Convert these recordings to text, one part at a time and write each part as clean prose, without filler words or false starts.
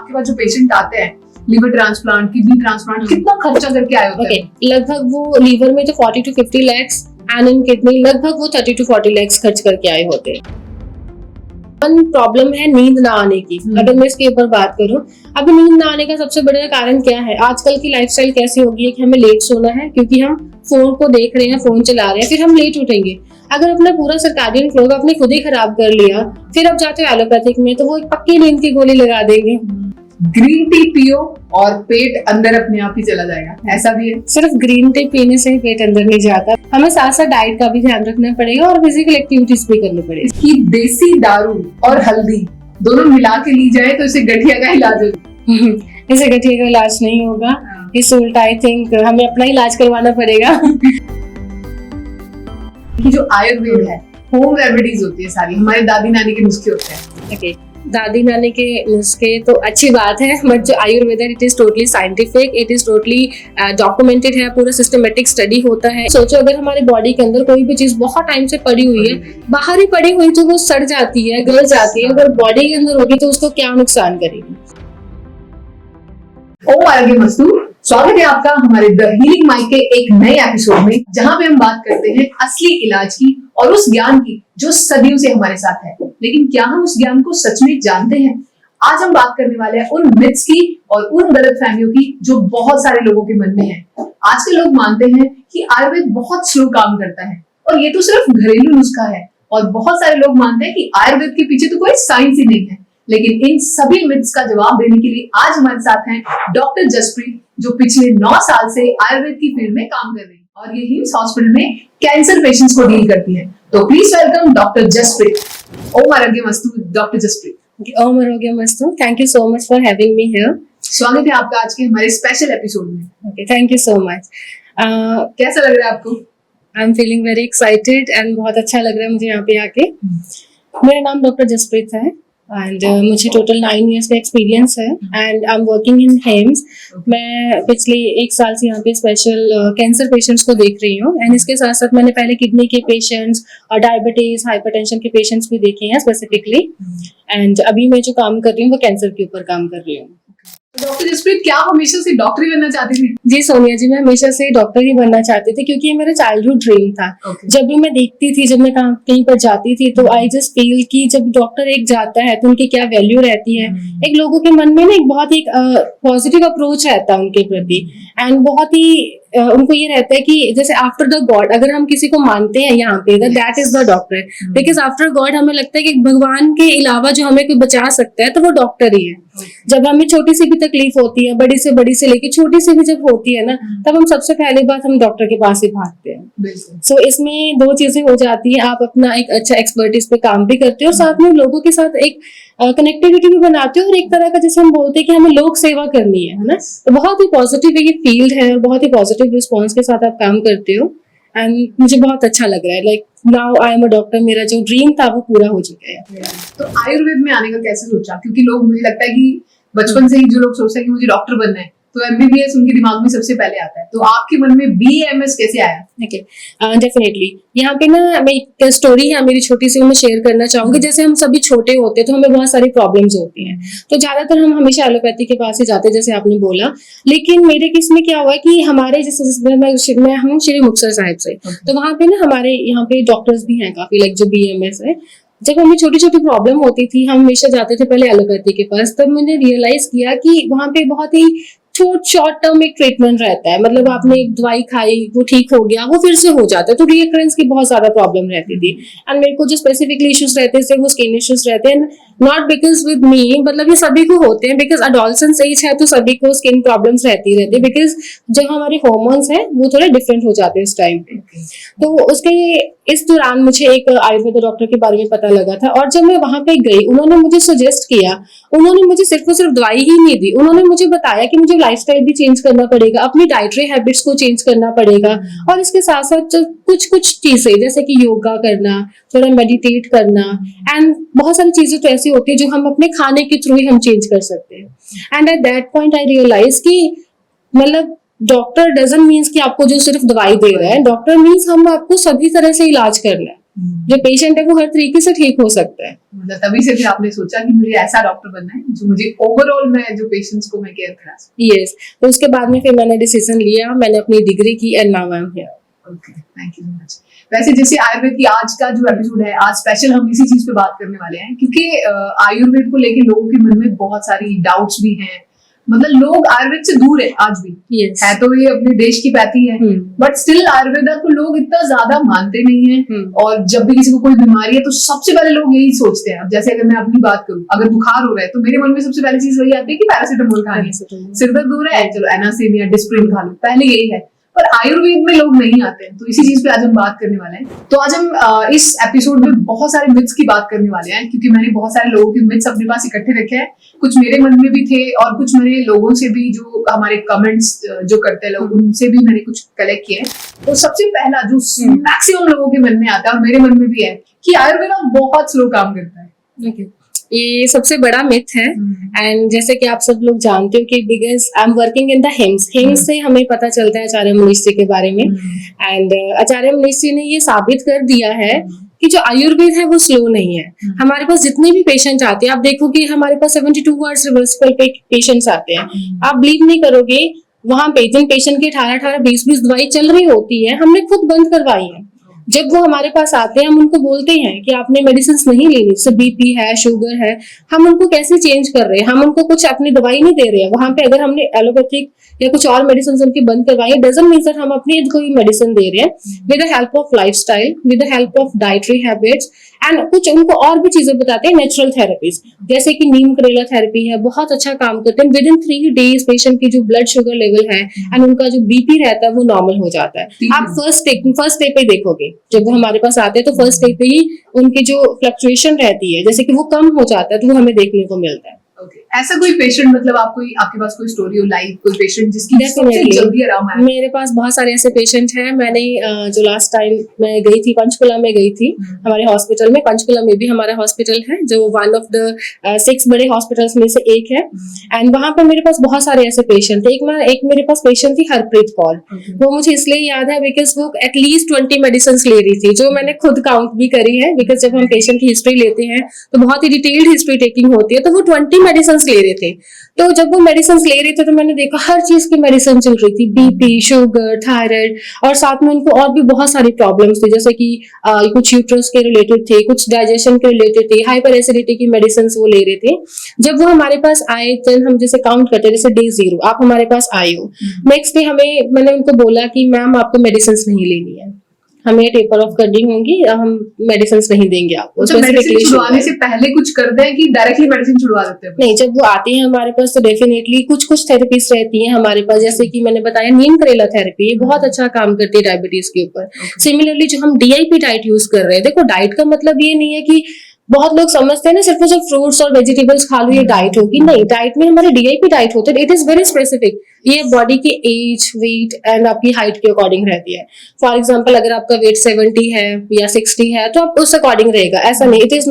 आपके पास जो पेशेंट आते हैं लिवर ट्रांसप्लांट, किडनी ट्रांसप्लांट, कितना खर्चा करके आए होते हैं? लगभग वो लीवर में तो 40 to 50 lakhs and in kidney लगभग वो 30 to 40 lakhs खर्च करके आए होते हैं। प्रॉब्लम है नींद ना आने की। अगर मैं इसके ऊपर बात करूं, अभी नींद ना आने का सबसे बड़ा कारण क्या है? आजकल की लाइफस्टाइल कैसी हो गई है कि हमें लेट सोना है क्योंकि हम फोन को देख रहे हैं, फोन चला रहे हैं, फिर हम लेट उठेंगे। अगर अपना पूरा सर्काडियन क्लॉक आपने खुद ही खराब कर लिया, फिर अब जाते हो एलोपैथिक में तो वो एक पक्की नींद की गोली लगा देंगे। ग्रीन टी पियो और पेट अंदर अपने आप ही चला जाएगा, ऐसा भी है? सिर्फ ग्रीन टी पीने से ही पेट अंदर नहीं जाता, हमें साथ साथ डाइट का भी ध्यान रखना पड़ेगा और फिजिकल एक्टिविटीज भी करनी पड़ेगी। इसकी देसी दारू और हल्दी दोनों मिला के ली जाए तो इसे गठिया का इलाज होगा। इसे गठिया का इलाज नहीं होगा, इस उल्टा आई थिंक हमें अपना इलाज करवाना पड़ेगा। कि जो आयुर्वेद है, होम रेमेडीज होती है सारी, हमारे दादी नानी के नुस्खे होते हैं। Okay. दादी नानी के नुस्खे तो अच्छी बात है, बट जो आयुर्वेद है it is totally scientific, it is totally documented है, पूरा सिस्टमेटिक स्टडी होता है। सोचो अगर हमारे बॉडी के अंदर कोई भी चीज बहुत टाइम से पड़ी हुई है, बाहर ही पड़ी हुई तो वो सड़ जाती है, गल जाती है, अगर बॉडी के अंदर होगी तो उसको क्या नुकसान करेगी। ओम आरोग्यमस्तु, स्वागत है आपका हमारे द हीलिंग माइक के एक नए एपिसोड में, जहां पे हम बात करते हैं असली इलाज की और उस ज्ञान की जो सदियों से हमारे साथ है। लेकिन क्या हम उस ज्ञान को सच में जानते हैं? आज हम बात करने वाले हैं उन मिथ्स की और उन गलतफहमियों की जो बहुत सारे लोगों के मन में है। आजकल लोग मानते हैं कि आयुर्वेद बहुत स्लो काम करता है और ये तो सिर्फ घरेलू नुस्खा है, और बहुत सारे लोग मानते हैं कि आयुर्वेद के पीछे तो कोई साइंस ही नहीं है। लेकिन इन सभी मिथ्स का जवाब देने के लिए आज हमारे साथ हैं डॉक्टर जसप्रीत, जो पिछले 9 साल से आयुर्वेद की फील्ड में काम कर रही है और ये हिम्स हॉस्पिटल में कैंसर पेशेंट्स को डील करती है। तो प्लीज वेलकम डॉक्टर जसप्रीत। ओम आरोग्यमस्तु डॉक्टर जसप्रीत। ओम आरोग्यमस्तु, thank you so much for having me here. स्वागत है आपका आज के हमारे स्पेशल एपिसोड में। Okay, thank you so much. कैसा लग रहा है आपको? I am feeling very excited and बहुत अच्छा लग रहा है मुझे यहाँ पे आके। मेरा नाम डॉक्टर जसप्रीत है एंड मुझे टोटल 9 years का एक्सपीरियंस है and I am working in HIIMS. मैं पिछले 1 साल से यहाँ पे स्पेशल कैंसर पेशेंट्स को देख रही हूँ एंड इसके साथ साथ मैंने पहले किडनी के पेशेंट्स और डायबिटीज, हाइपरटेंशन के पेशेंट्स भी देखे हैं स्पेसिफिकली, एंड अभी मैं जो काम कर रही हूँ वो कैंसर के ऊपर काम कर रही हूँ। डॉक्टर जसप्रीत, क्या आप हमेशा से डॉक्टर ही बनना चाहती थी? जी सोनिया जी, मैं हमेशा से डॉक्टर ही बनना चाहती थी क्योंकि ये मेरा चाइल्डहुड ड्रीम था। जब भी मैं देखती थी, जब मैं कहीं पर जाती थी तो आई जस्ट फील कि जब डॉक्टर एक जाता है तो उनकी क्या वैल्यू रहती है। एक लोगों के मन में ना एक बहुत ही पॉजिटिव अप्रोच रहता है उनके प्रति एंड बहुत ही उनको ये रहता है कि जैसे आफ्टर द गॉड, अगर हम किसी को मानते हैं यहाँ पे that is the doctor, because after God हमें लगता है कि भगवान के अलावा जो हमें कोई बचा सकता है तो वो डॉक्टर ही है। जब हमें छोटी सी भी तकलीफ होती है, बड़ी से लेके छोटी सी भी जब होती है ना, तब हम सबसे पहले बात हम डॉक्टर के पास ही भागते हैं। सो इसमें 2 चीजें हो जाती है, आप अपना एक अच्छा एक्सपर्टीज पे काम भी करते हो और साथ में लोगों के साथ एक कनेक्टिविटी भी बनाते हो और एक तरह का जैसे हम बोलते हैं कि हमें लोक सेवा करनी है ना, तो बहुत ही पॉजिटिव ये फील्ड है और बहुत ही पॉजिटिव रिस्पॉन्स के साथ आप काम करते हो एंड मुझे बहुत अच्छा लग रहा है। Like now I am a doctor, मेरा जो ड्रीम था वो पूरा हो चुका है। तो आयुर्वेद में आने का कैसे सोचा? क्योंकि लोग, मुझे लगता है कि बचपन से ही जो लोग सोचते हैं कि मुझे डॉक्टर बनना है तो एमबीबीएस उनके दिमाग में सबसे पहले आता है, तो आपके मन में बीएमएस कैसे आया? डेफिनेटली यहाँ पे ना मैं एक स्टोरी है मेरी छोटी सी, मैं शेयर करना चाहूंगी। जैसे हम सभी छोटे होते हैं तो हमें बहुत सारी प्रॉब्लम्स होती हैं, तो ज्यादातर हम हमेशा एलोपैथी के पास ही जाते हैं जैसे आपने बोला। लेकिन मेरे केस में क्या हुआ कि हमारे जैसे मैं हूँ श्री मुक्तसर साहिब से, तो वहाँ पे ना हमारे यहाँ पे डॉक्टर्स भी हैं काफी, लाइक जो बीएमएस है। जब हमें छोटी छोटी प्रॉब्लम होती थी हम हमेशा जाते थे पहले एलोपैथी के पास, तब मैंने रियलाइज किया कि वहाँ पे बहुत ही शॉर्ट टर्म एक ट्रीटमेंट रहता है, मतलब आपने एक दवाई खाई वो ठीक हो गया, वो फिर से हो जाता है, तो रिकरेंस की बहुत ज्यादा प्रॉब्लम रहती थी। एंड मेरे को जो स्पेसिफिकली इश्यूज रहते थे वो स्किन इश्यूज रहते हैं, नॉट बिकॉज विद मी, मतलब ये सभी को होते हैं, बिकॉज अडोलसेंस एज है तो सभी को स्किन प्रॉब्लम्स रहती रहती है, बिकॉज जो हमारे हार्मोन्स हैं वो थोड़े डिफरेंट हो जाते हैं उस टाइम पे। तो उसके इस दौरान मुझे एक आयुर्वेद डॉक्टर के बारे में पता लगा था और जब मैं वहां पे गई उन्होंने मुझे सजेस्ट किया, उन्होंने मुझे सिर्फ और सिर्फ दवाई ही नहीं दी, उन्होंने मुझे बताया कि मुझे लाइफस्टाइल भी चेंज करना पड़ेगा, अपनी डाइटरी हैबिट्स को चेंज करना पड़ेगा और इसके साथ साथ कुछ चीजें जैसे कि योगा करना, थोड़ा मेडिटेट करना एंड बहुत सारी चीजें तो ऐसी होती है जो हम अपने खाने के थ्रू ही हम चेंज कर सकते हैं। And at that point I realise कि मतलब डॉक्टर डजंट मीन्स कि आपको जो सिर्फ दवाई दे रहा है, डॉक्टर मीन्स हम आपको सभी तरह से इलाज करना है। जो पेशेंट है वो हर तरीके से ठीक हो सकता है। मतलब तभी से भी आपने सोचा कि मुझे ऐसा डॉक्टर बनना है जो मुझे ओवरऑल में जो पेशेंट्स को मैं केयर करा सकूं। यस, तो उसके बाद में फिर मैंने डिसीजन लिया, मैंने अपनी डिग्री की and now I am here. Okay, thank you so much. वैसे जैसे आयुर्वेद की आज का जो एपिसोड है, आज स्पेशल हम इसी चीज पे बात करने वाले हैं क्योंकि आयुर्वेद को लेके लोगों के मन में बहुत सारी डाउट्स भी हैं। मतलब लोग आयुर्वेद से दूर है आज भी। Yes. है तो ये अपने देश की पैथी है, बट स्टिल आयुर्वेदा को लोग इतना ज्यादा मानते नहीं है। और जब भी किसी को कोई बीमारी है तो सबसे पहले लोग यही सोचते हैं। अब जैसे अगर मैं अपनी बात करूं, अगर बुखार हो रहा है तो मेरे मन में सबसे पहली चीज वही आती है कि पैरासीटामोल खानी है। सिर दर्द हो रहा है, चलो एनासिन या डिस्प्रिन खा लो, पहले यही है। पर आयुर्वेद में लोग नहीं आते हैं, तो इसी चीज पे आज हम बात करने वाले हैं। तो आज हम इस एपिसोड में बहुत सारे मिथ्स की बात करने वाले हैं क्योंकि मैंने बहुत सारे लोगों के मिथ्स अपने पास इकट्ठे रखे हैं। कुछ मेरे मन में भी थे और कुछ मैंने लोगों से भी, जो हमारे कमेंट्स जो करते हैं लोग, उनसे भी मैंने कुछ कलेक्ट किए। तो सबसे पहला जो मैक्सिमम लोगों के मन में आता है और मेरे मन में भी है कि आयुर्वेदा बहुत स्लो काम करता है। Okay. ये सबसे बड़ा मिथ है। एंड जैसे कि आप सब लोग जानते हो कि because I am working in the hymns से हमें पता चलता है आचार्य मनीष जी के बारे में। एंड आचार्य मनीष जी ने ये साबित कर दिया है कि जो आयुर्वेद है वो स्लो नहीं है। हमारे पास जितने भी पेशेंट आते हैं, आप देखो कि हमारे पास 72 आवर्स रिवर्सिबल पेशेंट्स आते हैं। आप बिलीव नहीं करोगे, वहां जिन पेशेंट की 18-18, 20-20 दवाई चल रही होती है, हमने खुद बंद करवाई है। जब वो हमारे पास आते हैं, हम उनको बोलते हैं कि आपने मेडिसिन नहीं लेनी, जैसे बीपी है, शुगर है, हम उनको कैसे चेंज कर रहे हैं, हम उनको कुछ अपनी दवाई नहीं दे रहे हैं। वहां पे अगर हमने एलोपैथिक या कुछ और मेडिसिन उनकी बंद करवाई, डजंट मीन दैट हम अपनी कोई मेडिसिन दे रहे हैं। With the help of lifestyle, with the help of dietary habits and कुछ उनको और भी चीजें बताते हैं, नेचुरल थेरेपीज, जैसे कि नीम करेला थेरेपी है, बहुत अच्छा काम करते हैं। विद इन 3 days पेशेंट की जो ब्लड शुगर लेवल है एंड उनका जो बीपी रहता है वो नॉर्मल हो जाता है। आप फर्स्ट डे पे देखोगे, जब वो हमारे पास आते हैं तो फर्स्ट डे पे ही उनकी जो फ्लक्चुएशन रहती है, जैसे कि वो कम हो जाता है, तो वो हमें देखने को मिलता है। Okay. ऐसा कोई पेशेंट, मतलब आपके पास कोई स्टोरी हो लाइव, कोई पेशेंट जिसकी सबसे जल्दी आराम आया? मेरे पास बहुत सारे ऐसे पेशेंट हैं। मैंने जो लास्ट टाइम मैं गई थी, पंचकुला में गई थी हमारे हॉस्पिटल में। पंचकुला में भी हमारा हॉस्पिटल है जो वन ऑफ द 6 बड़े हॉस्पिटल्स में से एक है। एंड वहां पर मेरे पास बहुत सारे ऐसे पेशेंट थे। एक मेरे पास पेशेंट थी हरप्रीत कौर। वो मुझे इसलिए याद है बिकॉज वो एटलीस्ट 20 मेडिसिन ले रही थी, जो मैंने खुद काउंट भी करी है। बिकॉज जब हम पेशेंट की हिस्ट्री लेते हैं तो बहुत ही डिटेल्ड हिस्ट्री टेकिंग होती है, तो वो 20 मेडिसिन ले रहे थे। तो जब वो मेडिसिन ले रहे थे तो मैंने देखा हर चीज की मेडिसिन चल रही थी, बीपी, शुगर, थायराइड, और साथ में उनको और भी बहुत सारी प्रॉब्लम्स थी, जैसे कि कुछ यूट्रस के रिलेटेड थे, कुछ डाइजेशन के रिलेटेड थे, हाइपर एसिडिटी की मेडिसिन वो ले रहे थे। जब वो हमारे पास आए, देन हम जैसे काउंट करते, जैसे डे 0 आप हमारे पास आए हो, नेक्स्ट डे मैंने उनको बोला कि मैम आपको मेडिसिन नहीं लेनी है, हमें टेपर ऑफ करनी होगी, हम मेडिसिन नहीं देंगे आपको। तो मेडिसिन छुड़वाने से पहले कुछ करते हैं कि डायरेक्टली मेडिसिन छुड़वा देते हैं? नहीं, जब वो आती है हमारे पास तो डेफिनेटली कुछ थेरेपीज रहती हैं हमारे पास, जैसे कि मैंने बताया नीम करेला थेरेपी, ये बहुत अच्छा काम करती है डायबिटीज के ऊपर। सिमिलरली जो हम डीआईपी डाइट यूज कर रहे हैं, देखो डाइट का मतलब ये नहीं है कि बहुत लोग समझते हैं ना सिर्फ जो फ्रूट्स और वेजिटेबल्स खा लो ये डाइट होगी। नहीं, डाइट में हमारे डीआईपी डाइट होते हैं। इट इज वेरी स्पेसिफिक, ये बॉडी की एज, वेट एंड आपकी हाइट के अकॉर्डिंग रहती है। फॉर एग्जांपल अगर आपका वेट 70 है या 60 है तो आप उस अकॉर्डिंग रहेगा, ऐसा नहीं। It is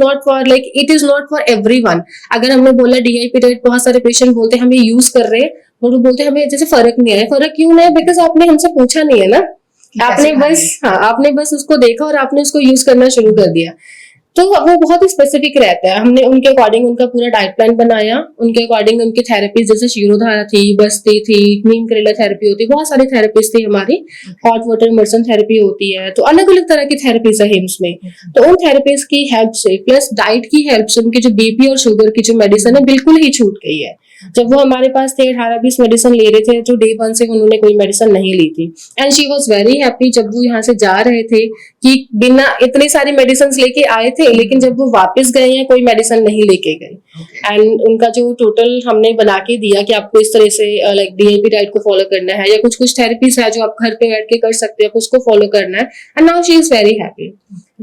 not for everyone. अगर हमने बोला डीआईपी डाइट, बहुत सारे पेशेंट बोलते हैं हम ये यूज कर रहे हैं, वो बोलते हैं हमें जैसे फर्क नहीं आया। फर्क क्यों नहीं है? बिकॉज आपने हमसे पूछा नहीं है ना, आपने बस उसको देखा और आपने उसको यूज करना शुरू कर दिया। तो वो बहुत ही स्पेसिफिक रहता है। हमने उनके अकॉर्डिंग उनका पूरा डाइट प्लान बनाया, उनके अकॉर्डिंग उनकी थेरेपीज, जैसे शिरोधारा थी, बस्ती थी, नीम करेला थेरेपी होती है, बहुत सारी थेरेपीज थी हमारी, हॉट वाटर इमर्सन थेरेपी होती है, तो अलग अलग तरह की थेरेपीज है हिम्स में। तो उन थेरेपीज की हेल्प से प्लस डाइट की हेल्प से उनकी जो बीपी और शुगर की जो मेडिसिन है बिल्कुल ही छूट गई है। जब वो हमारे पास थे 18-20 मेडिसिन ले रहे थे, तो डे 1 से उन्होंने कोई मेडिसिन नहीं ली थी। And she was very happy जब वो यहाँ से जा रहे थे कि बिना इतनी सारी मेडिसिन लेके आए थे, लेकिन जब वो वापस गए हैं कोई मेडिसिन नहीं लेके गए। एंड उनका जो टोटल हमने बना के दिया कि आपको इस तरह से लाइक डीआईपी डाइट को फॉलो करना है, या कुछ थेरेपीज है जो आप घर पे बैठ के कर सकते हो, उसको फॉलो करना है। And now she is very happy,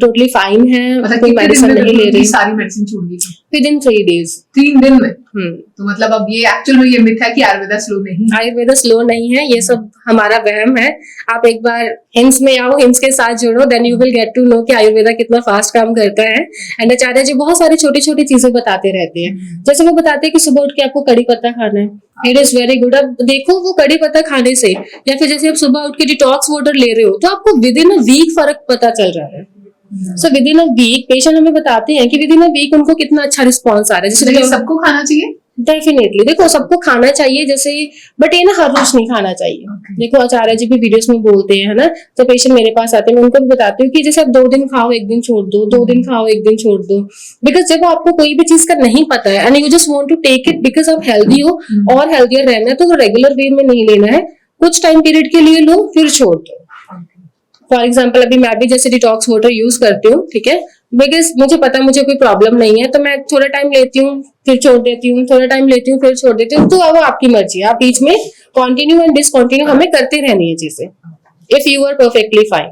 totally fine है, कोई मेडिसिन नहीं ले रही, सारी मेडिसिन छूट गई विद इन 3 days। 3 दिन में? तो मतलब अब ये एक्चुअल में ये मिथ है कि आयुर्वेदा स्लो नहीं है। आयुर्वेदा स्लो नहीं है, ये सब हमारा वहम है। आप एक बार हिम्स में आओ, हिम्स के साथ जुड़ो, then you will get to know कि आयुर्वेदा कितना फास्ट काम करता है। एंड आचार्य जी बहुत सारी छोटी छोटी चीजें बताते रहते हैं। जैसे वो बताते हैं कि सुबह उठ के आपको कड़ी पत्ता खाना है, इट इज वेरी गुड। अब देखो वो कड़ी पत्ता खाने से, या फिर जैसे आप सुबह उठ के डिटॉक्स वाटर ले रहे हो, तो आपको विद इन अ वीक फर्क पता चल रहा है। So within a week patient हमें बताते हैं कि विद इन अ वीक उनको कितना अच्छा रिस्पॉन्स आ रहा है। तो ये सबको खाना चाहिए? डेफिनेटली देखो सबको खाना चाहिए जैसे, बट ये ना हर रोज नहीं खाना चाहिए। देखो आचार्य जी भी वीडियोस में बोलते हैं, है ना, तो पेशेंट मेरे पास आते हैं, मैं उनको भी बताती हूँ कि जैसे आप 2 दिन खाओ 1 दिन छोड़ दो, 2 दिन खाओ 1 दिन छोड़ दो, बिकॉज जब आपको कोई भी चीज का नहीं पता है and you just want to take it because आप हेल्दी हो और हेल्दियर रहना है, तो वो रेगुलर वे में नहीं लेना है, कुछ टाइम पीरियड के लिए लो फिर छोड़ दो। फॉर एग्जाम्पल अभी मैं भी जैसे डिटॉक्स वाटर यूज करती हूँ, ठीक है, बिकॉज मुझे पता है मुझे कोई प्रॉब्लम नहीं है, तो मैं थोड़ा टाइम लेती हूँ फिर छोड़ देती हूँ, थोड़ा टाइम लेती हूँ फिर छोड़ देती हूँ, तो अब आपकी मर्जी है, आप बीच में कंटिन्यू एंड डिसकंटिन्यू हमें करते रहनी है चीजें, if you are perfectly fine.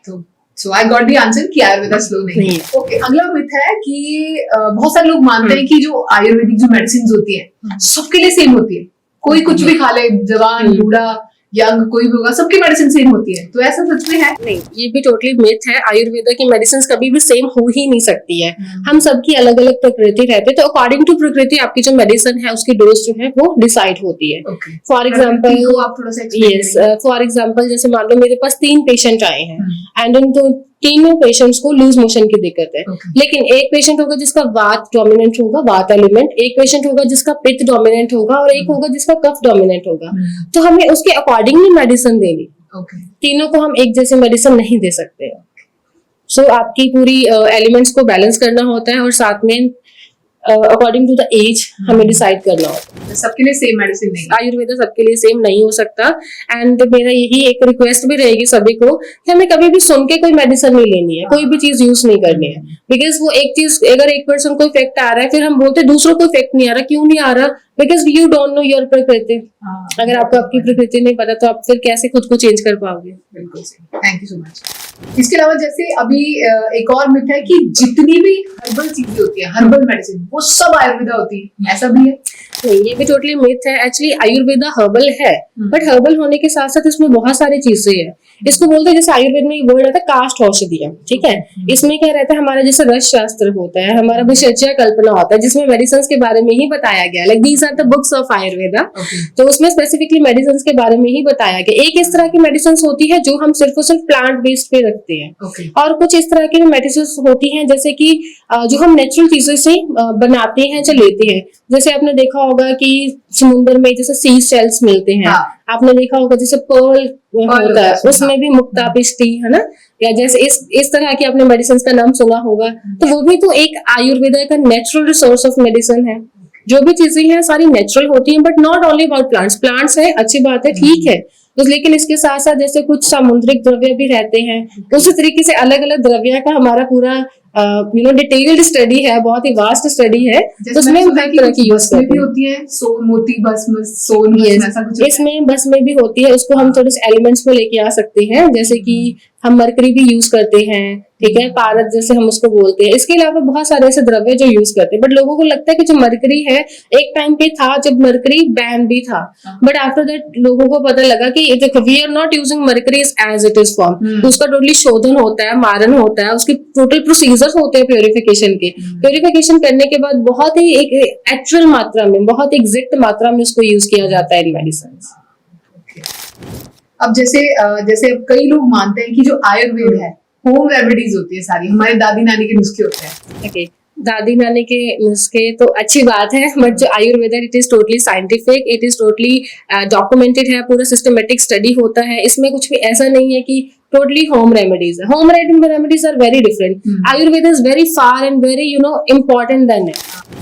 तो so I got the answer कि आयुर्वेदा स्लो नहीं है। ओके, अगला मिथ है कि बहुत सारे लोग मानते हैं कि जो आयुर्वेदिक जो मेडिसिन होती है सबके लिए सेम होती है, कोई कुछ भी खा ले, जवान बूढ़ा यंग कोई भी होगा, सबकी मेडिसिन सेम होती है, तो ऐसा सच में है? नहीं, ये भी टोटली मिथ है। आयुर्वेदा की मेडिसिन कभी भी सेम हो ही नहीं सकती है। हम सबकी अलग अलग प्रकृति रहती है, तो अकॉर्डिंग टू प्रकृति आपकी जो मेडिसिन है उसकी डोज जो है वो डिसाइड होती है। फॉर एग्जाम्पल आप थोड़ा सा यस, फॉर एग्जाम्पल जैसे मान लो मेरे पास 3 पेशेंट आए हैं एंड उन तीनों पेशेंट्स को लूज मोशन की दिक्कत है, लेकिन एक पेशेंट होगा जिसका वात डोमिनेंट होगा, वात एलिमेंट, एक पेशेंट होगा जिसका पित्त डोमिनेंट होगा और एक होगा जिसका कफ डोमिनेंट होगा, तो हमें उसके अकॉर्डिंगली मेडिसिन देनी। तीनों को हम एक जैसे मेडिसिन नहीं दे सकते। सो आपकी पूरी एलिमेंट्स को बैलेंस करना होता है और साथ में अकॉर्डिंग टू द एज हमें डिसाइड करना होता है। सबके लिए सेम मेडिसिन नहीं, आयुर्वेदा सबके लिए सेम नहीं हो सकता। एंड मेरा यही एक रिक्वेस्ट भी रहेगी सभी को कि हमें कभी भी सुन के कोई मेडिसिन नहीं लेनी है, कोई भी चीज यूज नहीं करनी है, बिकॉज वो एक चीज अगर एक पर्सन को इफेक्ट आ रहा है फिर हम बोलते दूसरों को इफेक्ट नहीं आ रहा, क्यों नहीं आ रहा? Because you don't know your प्रकृति। अगर आपको आपकी प्रकृति नहीं पता तो आप फिर कैसे खुद को चेंज कर पाओगे? बिल्कुल सही, थैंक यू सो मच। इसके अलावा जैसे अभी एक और मिथ है कि जितनी भी हर्बल चीजें होती है, हर्बल मेडिसिन, वो सब आयुर्वेदा होती है, ऐसा भी है? नहीं, ये भी टोटली मिथ है। एक्चुअली आयुर्वेदा हर्बल है, बट हर्बल होने के साथ साथ इसमें बहुत सारी चीजें हैं। इसको बोलते हैं, जैसे आयुर्वेद में वर्ड आता है काष्ठ औषधियां, ठीक है, इसमें क्या रहता है, हमारा जैसे रस शास्त्र होता है, हमारा विशेषज्ञ कल्पना होता है जिसमें मेडिसिन के बारे में ही बताया गया, like these are the books of Ayurveda. तो उसमें स्पेसिफिकली मेडिसिन के बारे में ही बताया गया। एक इस तरह की मेडिसिन होती है जो हम सिर्फ और सिर्फ प्लांट बेस्ड पे रखते हैं, और कुछ इस तरह की मेडिसिन होती हैं जैसे कि जो हम नेचुरल चीजों से बनाते हैं या लेते हैं। जैसे आपने देखा होगा कि समुद्र में जैसे सी शेल्स मिलते हैं, आपने देखा होगा जैसे पर्ल होता है, उसमें भी मुक्ता पिष्टी, है ना, या जैसे इस तरह की आपने मेडिसिन का नाम सुना होगा, तो वो भी तो एक आयुर्वेदा का नेचुरल रिसोर्स ऑफ मेडिसिन है। जो भी चीजें हैं सारी नेचुरल होती हैं, but not only about plants है, अच्छी बात है, ठीक है, तो लेकिन इसके साथ साथ जैसे कुछ सामुद्रिक द्रव्य भी रहते हैं, उसी तरीके से अलग अलग द्रव्य का हमारा पूरा डिटेल्ड स्टडी है, बहुत ही वास्ट स्टडी है, तो उसमें हर तरह की यूज करते हैं। होती है सोन, मोती भस्म, सोन भस्म, ऐसा कुछ इसमें भस्म भी होती है, उसको हम थोड़े से एलिमेंट्स में लेके आ सकते हैं, जैसे कि हम मरकरी भी यूज करते हैं, ठीक है, पारद जैसे हम उसको बोलते हैं। इसके अलावा बहुत सारे ऐसे द्रव्य जो यूज करते हैं, बट लोगों को लगता है कि जो मरकरी है, एक टाइम पे था जब मरकरी बैन भी था, बट आफ्टर दैट लोगों को पता लगा कि देखो we are not using mercury as it is form, उसका टोटली शोधन होता है, मारन होता है, उसके टोटल प्रोसीजर होते हैं प्योरिफिकेशन के। प्योरिफिकेशन करने के बाद बहुत ही एक एक्चुअल मात्रा में, बहुत एग्जैक्ट मात्रा में उसको यूज किया जाता है इन मेडिसिन। अब जैसे कई लोग मानते हैं कि जो आयुर्वेद है होम रेमेडीज होती है सारी, हमारे दादी नानी के नुस्खे होते हैं। ओके, दादी नानी के नुस्खे तो अच्छी बात है, बट जो Ayurveda it is totally scientific, it is totally documented है, पूरा सिस्टमेटिक स्टडी होता है, इसमें कुछ भी ऐसा नहीं है कि टोटली होम रेमेडीज है। Home remedies are very different, Ayurveda is very far and very important then it.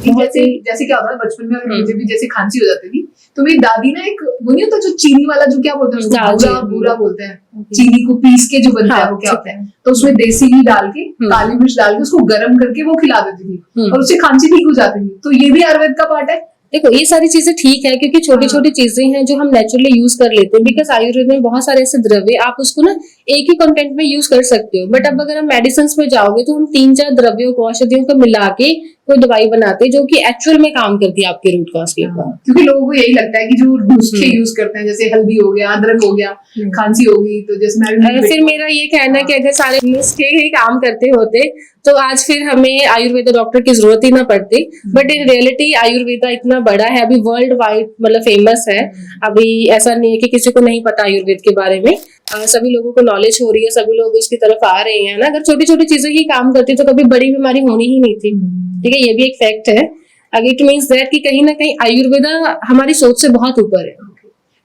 जैसे क्या होता है बचपन में, अगर मुझे भी जैसे खांसी हो जाती थी तो मेरी दादी ना एक वो नहीं होता जो चीनी वाला, जो क्या बोलते हैं उसको, बूरा बोलते हैं, चीनी को पीस के जो बनता है वो क्या होता है, तो उसमें देसी घी डाल के, काली मिर्च डाल के उसको गर्म करके वो खिला देती थी और उससे खांसी ठीक हो जाती थी। तो ये भी आयुर्वेद का पार्ट है। देखो ये सारी चीजें ठीक है क्योंकि छोटी छोटी चीजें हैं जो हम नेचुरली यूज कर लेते हैं, बिकॉज आयुर्वेद में बहुत सारे ऐसे द्रव्य आप उसको ना एक ही कंटेंट में यूज कर सकते हो, बट अब अगर हम मेडिसिन में जाओगे तो हम 3-4 द्रव्यों को, औषधियों को मिला के कोई दवाई बनाते हैं जो कि एक्चुअल में काम करती है आपके रूट कॉज के ऊपर। क्योंकि लोगों को यही लगता है कि जो नुस्खे यूज करते हैं, जैसे हल्दी हो गया, अदरक हो गया, खांसी होगी, तो जैसे फिर मेरा ये कहना है कि अगर सारे नुस्खे ही काम करते होते तो आज फिर हमें आयुर्वेदा डॉक्टर की जरूरत ही ना पड़ती, बट इन रियलिटी आयुर्वेदा इतना बड़ा है, अभी वर्ल्ड वाइड मतलब फेमस है, अभी ऐसा नहीं है कि किसी को नहीं पता आयुर्वेद के बारे में। सभी लोगों को नॉलेज हो रही है, सभी लोग उसकी तरफ आ रहे हैं ना। अगर छोटी छोटी चीजें ही काम करती तो कभी बड़ी बीमारी होनी ही नहीं थी। ठीक है, ये भी एक फैक्ट है। अगर इट मीन्स दैट कि कहीं ना कहीं आयुर्वेदा हमारी सोच से बहुत ऊपर है।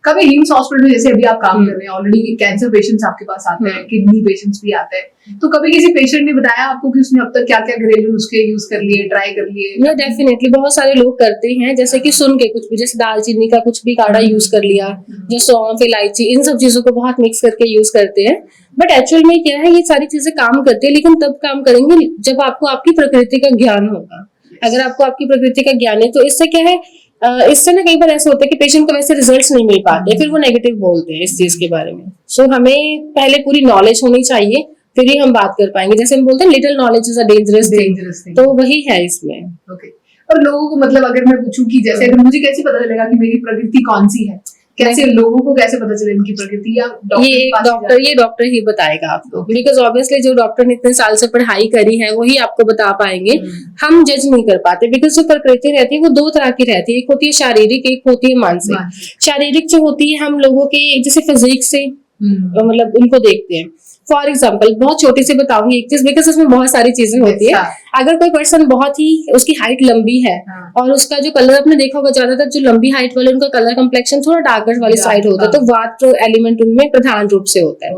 कभी रिम्स हॉस्पिटल में जैसे अभी आप काम कर रहे हैं, ऑलरेडी कैंसर पेशेंट्स आपके पास आते हैं, किडनी पेशेंट्स भी आते हैं, तो कभी किसी पेशेंट ने बताया आपको कि उसने अब तक क्या क्या घरेलू नुस्खे यूज कर लिए, ट्राई कर लिए? ये डेफिनेटली बहुत सारे लोग करते हैं, जैसे कि सुन के कुछ भी, जैसे दालचीनी का कुछ भी काढ़ा यूज कर लिया, जो सौंफ, इलायची, इन सब चीजों को बहुत मिक्स करके यूज करते हैं। बट एक्चुअल में क्या है, ये सारी चीजें काम करती है, लेकिन तब काम करेंगे जब आपको आपकी प्रकृति का ज्ञान होगा। अगर आपको आपकी प्रकृति का ज्ञान है तो इससे क्या है, इससे ना कई बार ऐसा होता है कि पेशेंट को वैसे रिजल्ट्स नहीं मिल पाते, फिर वो नेगेटिव बोलते हैं इस चीज के बारे में। सो हमें पहले पूरी नॉलेज होनी चाहिए, फिर ही हम बात कर पाएंगे। जैसे हम बोलते हैं little knowledge is a dangerous thing, तो वही है इसमें। ओके। और लोगों को मतलब अगर मैं पूछूं कि जैसे अगर मुझे कैसे पता चलेगा कि मेरी प्रकृति कौन सी है, कैसे लोगों को कैसे पता चले इनकी प्रकृति? या ये डॉक्टर ही बताएगा आपको, बिकॉज ऑब्वियसली जो डॉक्टर ने इतने साल से पढ़ाई करी है वही आपको बता पाएंगे। हम जज नहीं कर पाते, बिकॉज जो प्रकृति रहती है वो दो तरह की रहती है, एक होती है शारीरिक, एक होती है मानसिक। शारीरिक जो होती है हम लोगों के जैसे फिजिक्स से मतलब उनको देखते हैं। फॉर एग्जाम्पल बहुत छोटी सी बताऊंगी एक चीज, बिकॉज उसमें बहुत सारी चीजें होती है। अगर कोई पर्सन बहुत ही उसकी हाइट लंबी है और उसका जो कलर, आपने देखा होगा ज्यादातर जो लंबी हाइट वाले उनका कलर कम्प्लेक्शन थोड़ा डार्कर वाली साइड होता है, तो वात एलिमेंट उनमें प्रधान रूप से होता है।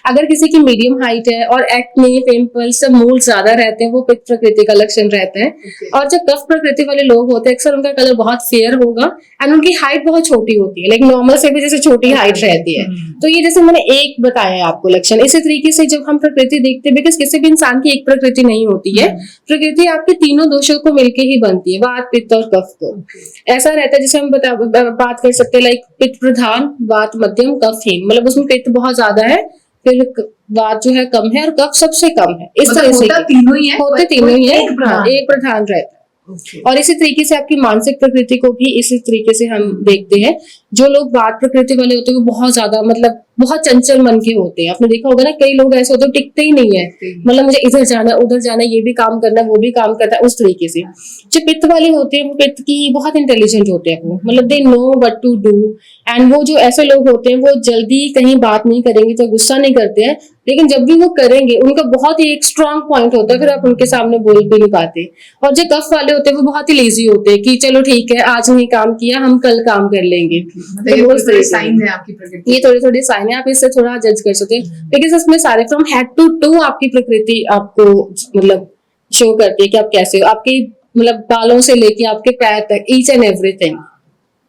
अगर किसी की मीडियम हाइट है और एक्ने, पिंपल्स, मूल ज्यादा रहते हैं, वो पित्त प्रकृति का लक्षण रहता है। और जो कफ प्रकृति वाले लोग होते हैं अक्सर उनका कलर बहुत फेयर होगा एंड उनकी हाइट बहुत छोटी होती है, लेकिन नॉर्मल से भी जैसे छोटी हाइट रहती है। तो ये जैसे मैंने एक बताया आपको लक्षण। इसी तरीके से जब हम प्रकृति देखते हैं, बिकॉज किसी भी इंसान की एक प्रकृति नहीं होती है, प्रकृति आपके तीनों दोषों को मिलके ही बनती है, वात, पित्त और कफ को। ऐसा रहता है जैसे हम बात कर सकते हैं लाइक पित्त प्रधान, वात मध्यम, कफ हीन, मतलब उसमें पित्त बहुत ज्यादा है, फिर वात जो है कम है और कफ सबसे कम है। इस तरह से तीनों ही है, होते तीनों ही है, एक प्रधान रहता है। और इसी तरीके से आपकी मानसिक प्रकृति को भी इसी तरीके से हम देखते हैं। जो लोग वात प्रकृति वाले होते हैं वो बहुत ज्यादा मतलब बहुत चंचल मन के होते हैं। आपने देखा होगा ना, कई लोग ऐसे होते हैं टिकते ही नहीं है, मतलब मुझे इधर जाना उधर जाना, ये भी काम करना वो भी काम करना, उस तरीके से। जो पित्त वाले होते हैं वो पित्त की बहुत इंटेलिजेंट होते हैं, वो मतलब they know what to do. And वो जो ऐसे लोग होते हैं वो जल्दी कहीं बात नहीं करेंगे तो गुस्सा नहीं करते हैं, लेकिन जब भी वो करेंगे उनका बहुत ही एक स्ट्रॉन्ग पॉइंट होता है, फिर आप उनके सामने बोल भी नहीं पाते। और जो कफ वाले होते हैं वो बहुत ही लेजी होते हैं कि चलो ठीक है आज नहीं काम किया, हम कल काम कर लेंगे। तो साइन है आपकी प्रकृति, ये थोड़ी थोड़ी साइन है, आप इससे थोड़ा जज कर सकते हैं। लेकिन इसमें सारे फ्रॉम हेड टू टू आपकी प्रकृति आपको मतलब शो करती है कि आप कैसे हो, आपके मतलब बालों से लेके आपके पैर तक, ईच एंड एवरीथिंग।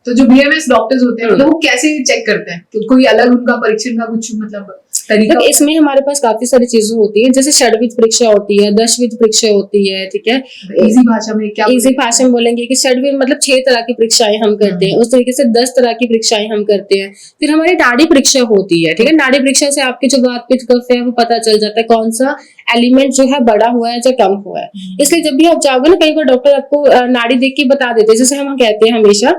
तो जो बीएमएस डॉक्टर्स होते हैं मतलब वो कैसे चेक करते हैं? तो कोई अलग उनका परीक्षण का कुछ मतलब तरीका? तो इसमें हमारे पास काफी सारी चीजें होती है, जैसे षड्विध परीक्षा होती है, दशविध परीक्षा होती है। ठीक है, इजी भाषा में क्या? इजी भाषा में बोलेंगे कि षड्विध मतलब 6 तरह की परीक्षाएं हम करते हैं, उस तरीके से 10 तरह की परीक्षाएं हम करते हैं। फिर हमारी नाड़ी परीक्षा होती है। ठीक है, नाड़ी परीक्षा से आपके जो वात, पित्त, कफ है वो पता चल जाता है कौन सा एलिमेंट जो है बड़ा हुआ है या कम हुआ है। इसलिए जब भी आप जाओगे ना, कई बार डॉक्टर आपको नाड़ी देख के बता देते हैं। जैसे हम कहते हैं हमेशा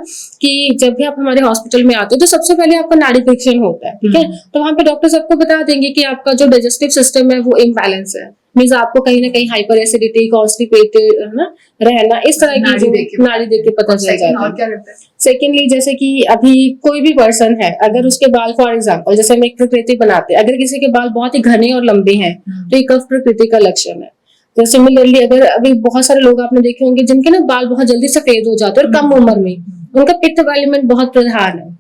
कि जब भी आप हमारे हॉस्पिटल में आते हो तो सबसे पहले आपका नाड़ी परीक्षण होता है। ठीक है, तो वहां पे डॉक्टर सबको बता देंगे कि आपका जो डाइजेस्टिव सिस्टम है वो इम्बैलेंस है, मीन्स आपको कहीं ना कहीं हाइपर एसिडिटी, कॉन्स्टिपेटेड ना रहना, इस तरह की नाड़ी देख के पता चल जाता है। सेकेंडली जैसे कि अभी कोई भी पर्सन है, अगर उसके बाल फॉर एग्जाम्पल जैसे हम एक प्रकृति बनाते हैं, अगर किसी के बाल बहुत ही घने और लंबे हैं तो ये कफ प्रकृति का लक्षण है। तो सिमिलरली अगर अभी बहुत सारे लोग आपने देखे होंगे जिनके ना बाल बहुत जल्दी सफेद हो जाते हैं और कम उम्र में, उनका पित्त एलिमेंट बहुत प्रधान है।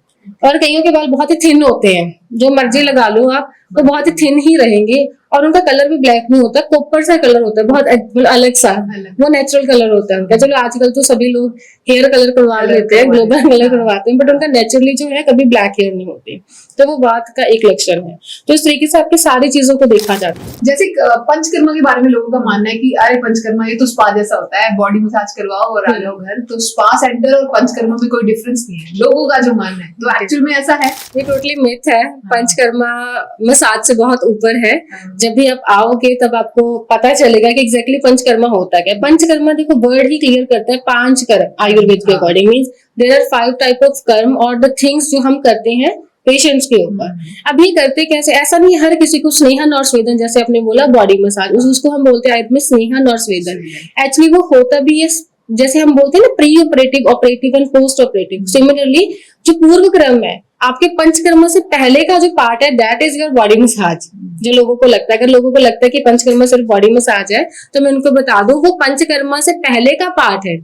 और कईयों के बाल बहुत ही थिन होते हैं, जो मर्जी लगा लो आप तो बहुत ही थिन ही रहेंगे, और उनका कलर भी ब्लैक नहीं होता, कॉपर सा कलर होता है, बहुत अलग सा, वो नेचुरल कलर होता है उनका। चलो आजकल तो सभी लोग हेयर कलर करवा लेते हैं, ग्लोबल कलर करवाते हैं, बट उनका नेचुरली जो है कभी ब्लैक हेयर नहीं होते। तो वो बात का एक लक्षण है। तो इस तरीके से आपकी सारी चीजों को देखा जाता है। जैसे पंचकर्मा के बारे में लोगों का मानना है कि अरे पंचकर्मा ये तो स्पा जैसा होता है, बॉडी मसाज करवाओ और आ जाओ घर, तो स्पा सेंटर और पंचकर्मा में कोई डिफरेंस नहीं है, लोगों का जो मानना है। तो एक्चुअल में ऐसा है? ये टोटली मिथ है। पंचकर्मा मसाज से बहुत ऊपर है। जब भी आप आओगे तब आपको पता चलेगा कि एग्जैक्टली पंचकर्मा होता क्या है। पंचकर्मा देखो वर्ड ही क्लियर करता है, 5 कर्म आयुर्वेद के according, means there are 5 type of karma और द थिंग्स जो हम करते हैं पेशेंट्स के ऊपर। अभी करते कैसे, ऐसा नहीं हर किसी को स्नेहन और स्वेदन, जैसे आपने बोला बॉडी मसाज, उसको हम बोलते हैं आयुर्वेद में स्नेहन और स्वेदन। एक्चुअली वो होता भी है जैसे हम बोलते हैं ना pre operative, operative and post operative. Similarly जो पूर्व क्रम है आपके पंचकर्मा से पहले का जो पार्ट है that is your body massage. जो लोगों को लगता है, अगर लोगों को लगता है कि पंचकर्मा सिर्फ बॉडी मसाज है, तो मैं उनको बता दूं वो पंचकर्मा से पहले का पार्ट है,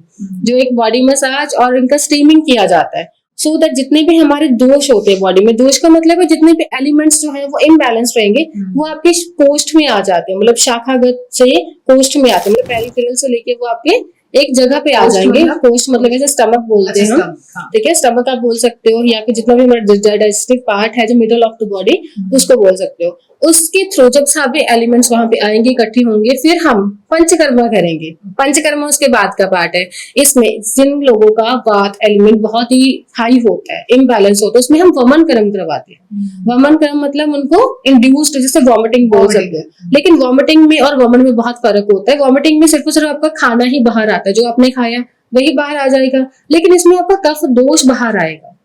जो एक बॉडी मसाज और इनका स्टीमिंग किया जाता है। सो दैट जितने भी हमारे दोष होते हैं बॉडी में, दोष का मतलब है जितने भी एलिमेंट्स जो है वो इम्बैलेंस रहेंगे वो आपके कोष्ठ में आ जाते हैं, मतलब शाखागत से कोष्ठ में आते हैं, मतलब पेरिफेरल से लेके वो आपके एक जगह पे आ कोष्ठ जाएंगे। मतलब? कोष्ठ मतलब ऐसे स्टमक बोलते हैं हम, ठीक है, स्टमक आप बोल सकते हो, या फिर जितना भी हमारा डाइजेस्टिव पार्ट है जो मिडल ऑफ द बॉडी उसको बोल सकते हो। उसके थ्रू जब सभी एलिमेंट्स वहां पे आएंगे, इकट्ठे होंगे, फिर हम पंचकर्मा करेंगे। पंचकर्मा उसके बाद का पार्ट है। इसमें जिन लोगों का वात एलिमेंट बहुत ही हाई होता है, इम्बैलेंस होता है, उसमें हम वमन कर्म करवाते हैं। वमन कर्म मतलब उनको इंड्यूस्ड, जैसे वॉमिटिंग बोल सकते हो, लेकिन वॉमिटिंग में और वमन में बहुत फर्क होता है। वॉमिटिंग में सिर्फ और सिर्फ आपका खाना ही बाहर आता है, जो आपने खाया वही बाहर आ जाएगा, लेकिन इसमें आपका कफ दोष बाहर आएगा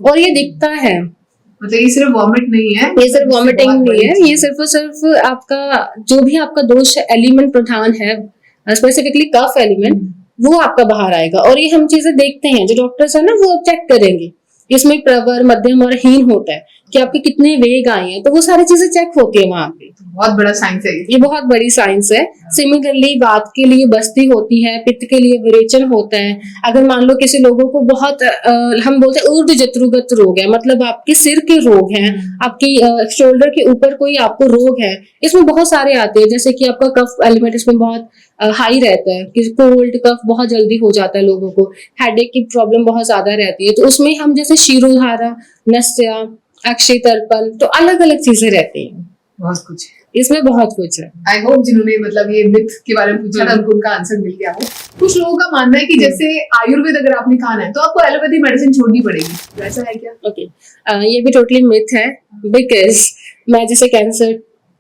और ये दिखता है। मतलब ये सिर्फ वॉमिट नहीं है, ये सिर्फ वॉमिटिंग नहीं है, ये सिर्फ और सिर्फ आपका जो भी आपका दोष एलिमेंट प्रधान है, स्पेसिफिकली कफ एलिमेंट, वो आपका बाहर आएगा। और ये हम चीजें देखते हैं, जो डॉक्टर्स है ना वो चेक करेंगे, इसमें प्रवर, मध्यम और हीन होता है कि आपके कितने वेग आए हैं, तो वो सारी चीजें चेक होती है वहां पे। बहुत बड़ा साइंस है ये बहुत बड़ी साइंस है। सिमिलरली वात के लिए बस्ती होती है, पित्त के लिए विरेचन होता है। अगर मान लो किसी लोगों को बहुत हम बोलते हैं ऊर्ध्व जत्रुगत रोग है, मतलब आपके सिर के रोग हैं, आपकी शोल्डर के ऊपर कोई आपको रोग है, इसमें बहुत सारे आते हैं। जैसे कि आपका कफ एलिमेंट इसमें बहुत हाई रहता है, कि कोल्ड कफ बहुत जल्दी हो जाता है लोगों को, हेडेक की प्रॉब्लम बहुत ज्यादा रहती है, तो उसमें हम जैसे शिरोधारा, नस्या, अक्षय तर्पण, तो अलग अलग चीजें रहती हैं। बहुत कुछ इसमें बहुत कुछ है। आई होप जिन्होंने मतलब ये मिथ के बारे में पूछा था उनको उनका आंसर मिल गया हो। कुछ लोगों का मानना है कि जैसे आयुर्वेद अगर आपने खाना है तो आपको एलोपैथी मेडिसिन छोड़नी पड़ेगी, वैसा है क्या? ओके, ये भी टोटली मिथ है, बिकॉज मैं जैसे कैंसर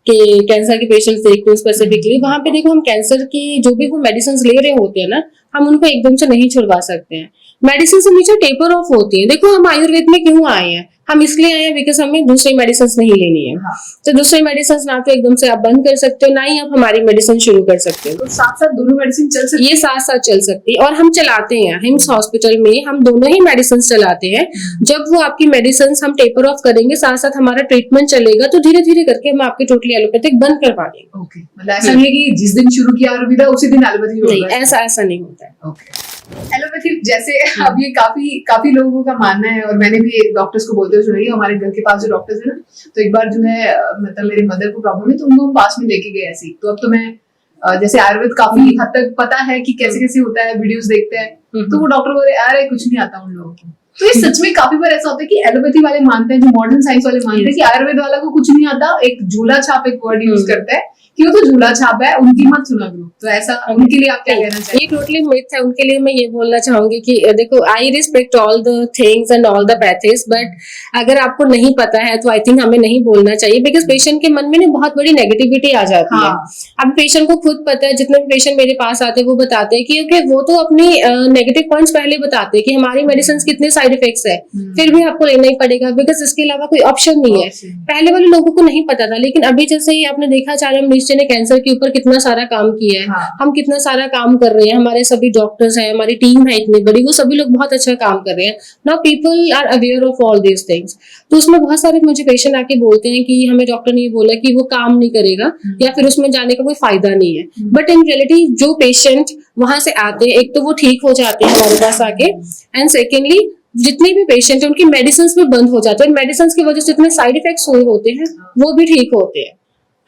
के पेशेंट्स देखते हूँ स्पेसिफिकली, वहां पे देखो हम कैंसर की जो भी वो मेडिसिन ले रहे होते हैं ना, हम उनको एकदम से नहीं छुड़वा सकते हैं। मेडिसिन से नीचे टेपर ऑफ होती है। देखो हम आयुर्वेद में क्यों आए हैं, हम इसलिए आए हैं बिकॉज हमें दूसरी मेडिसिन नहीं लेनी है। हाँ। तो दूसरी मेडिसिन ना तो एकदम से आप बंद कर सकते हो, ना ही आप हमारी मेडिसिन शुरू कर सकते हो। तो साथ साथ दोनों मेडिसिन चल सकती ये साथ साथ चल सकती है और हम चलाते हैं। हिम्स हॉस्पिटल में हम दोनों ही मेडिसिन चलाते हैं। जब वो आपकी मेडिसिन हम टेपर ऑफ करेंगे, साथ साथ हमारा ट्रीटमेंट चलेगा, तो धीरे धीरे करके हम आपके टोटली एलोपैथिक बंद करवा देंगे। ओके, मतलब ऐसा नहीं है कि जिस दिन शुरू किया आयुर्वेदा उसी दिन एलोपैथी नहीं, ऐसा नहीं होता है। ओके, एलोपैथी जैसे अब ये काफी लोगों का मानना है, और मैंने भी डॉक्टर्स को बोलते हुए सुना है, हमारे घर के पास जो डॉक्टर्स है ना, तो एक बार जो है मतलब मेरे मदर को प्रॉब्लम है तो उनको हम पास में लेके गए ऐसे ही। तो अब तो मैं जैसे आयुर्वेद काफी हद तक पता है कि कैसे कैसे होता है, वीडियोस देखते हैं, तो वो डॉक्टर बोले यार कुछ नहीं आता उन लोगों को। तो ये सच में काफी बार ऐसा होता है कि एलोपैथी वाले मानते हैं, जो मॉडर्न साइंस वाले मानते हैं कि आयुर्वेद वाला को कुछ नहीं आता, एक झूला छाप एक वर्ड यूज करता है कि वो तो झूला छाप है, उनकी मत सुना करो। तो ऐसा उनके लिए आप क्या कहना चाहिए? ये टोटली मिथ है। उनके लिए मैं ये बोलना चाहूंगी कि देखो, I respect all the things and all the pathies, but अगर आपको नहीं पता है तो आई थिंक हमें नहीं बोलना चाहिए, बिकॉज पेशेंट के मन में ना बहुत बड़ी नेगेटिविटी आ जाती है। अब पेशेंट को खुद पता है, जितने भी पेशेंट मेरे पास आते हैं वो बताते हैं कि ओके, वो तो अपनी नेगेटिव पॉइंट्स पहले बताते हैं कि हमारी मेडिसिन कितने साइड इफेक्ट्स है, फिर भी आपको लेना ही पड़ेगा बिकॉज इसके अलावा कोई ऑप्शन नहीं है। पहले वाले लोगों को नहीं पता था, लेकिन अभी जैसे ही आपने देखा चारण मिश्र ने कैंसर के ऊपर कितना सारा काम किया है, हम कितना सारा काम कर रहे हैं, हमारे सभी डॉक्टर्स हैं, हमारी टीम है इतनी बड़ी, वो सभी लोग बहुत अच्छा काम कर रहे हैं। Now people are aware of all these things. तो उसमें बहुत सारे मुझे पेशेंट आके बोलते हैं कि हमें डॉक्टर ने ये बोला कि वो काम नहीं करेगा या फिर उसमें जाने का कोई फायदा नहीं है, बट इन रियलिटी जो पेशेंट वहां से आते हैं, एक तो वो ठीक हो जाते हैं हमारे पास आके, एंड सेकेंडली जितने भी पेशेंट हैं उनकी मेडिसिन भी बंद हो जाते हैं। मेडिसिन की वजह से इतने साइड इफेक्ट्स हुए होते हैं वो भी ठीक होते हैं।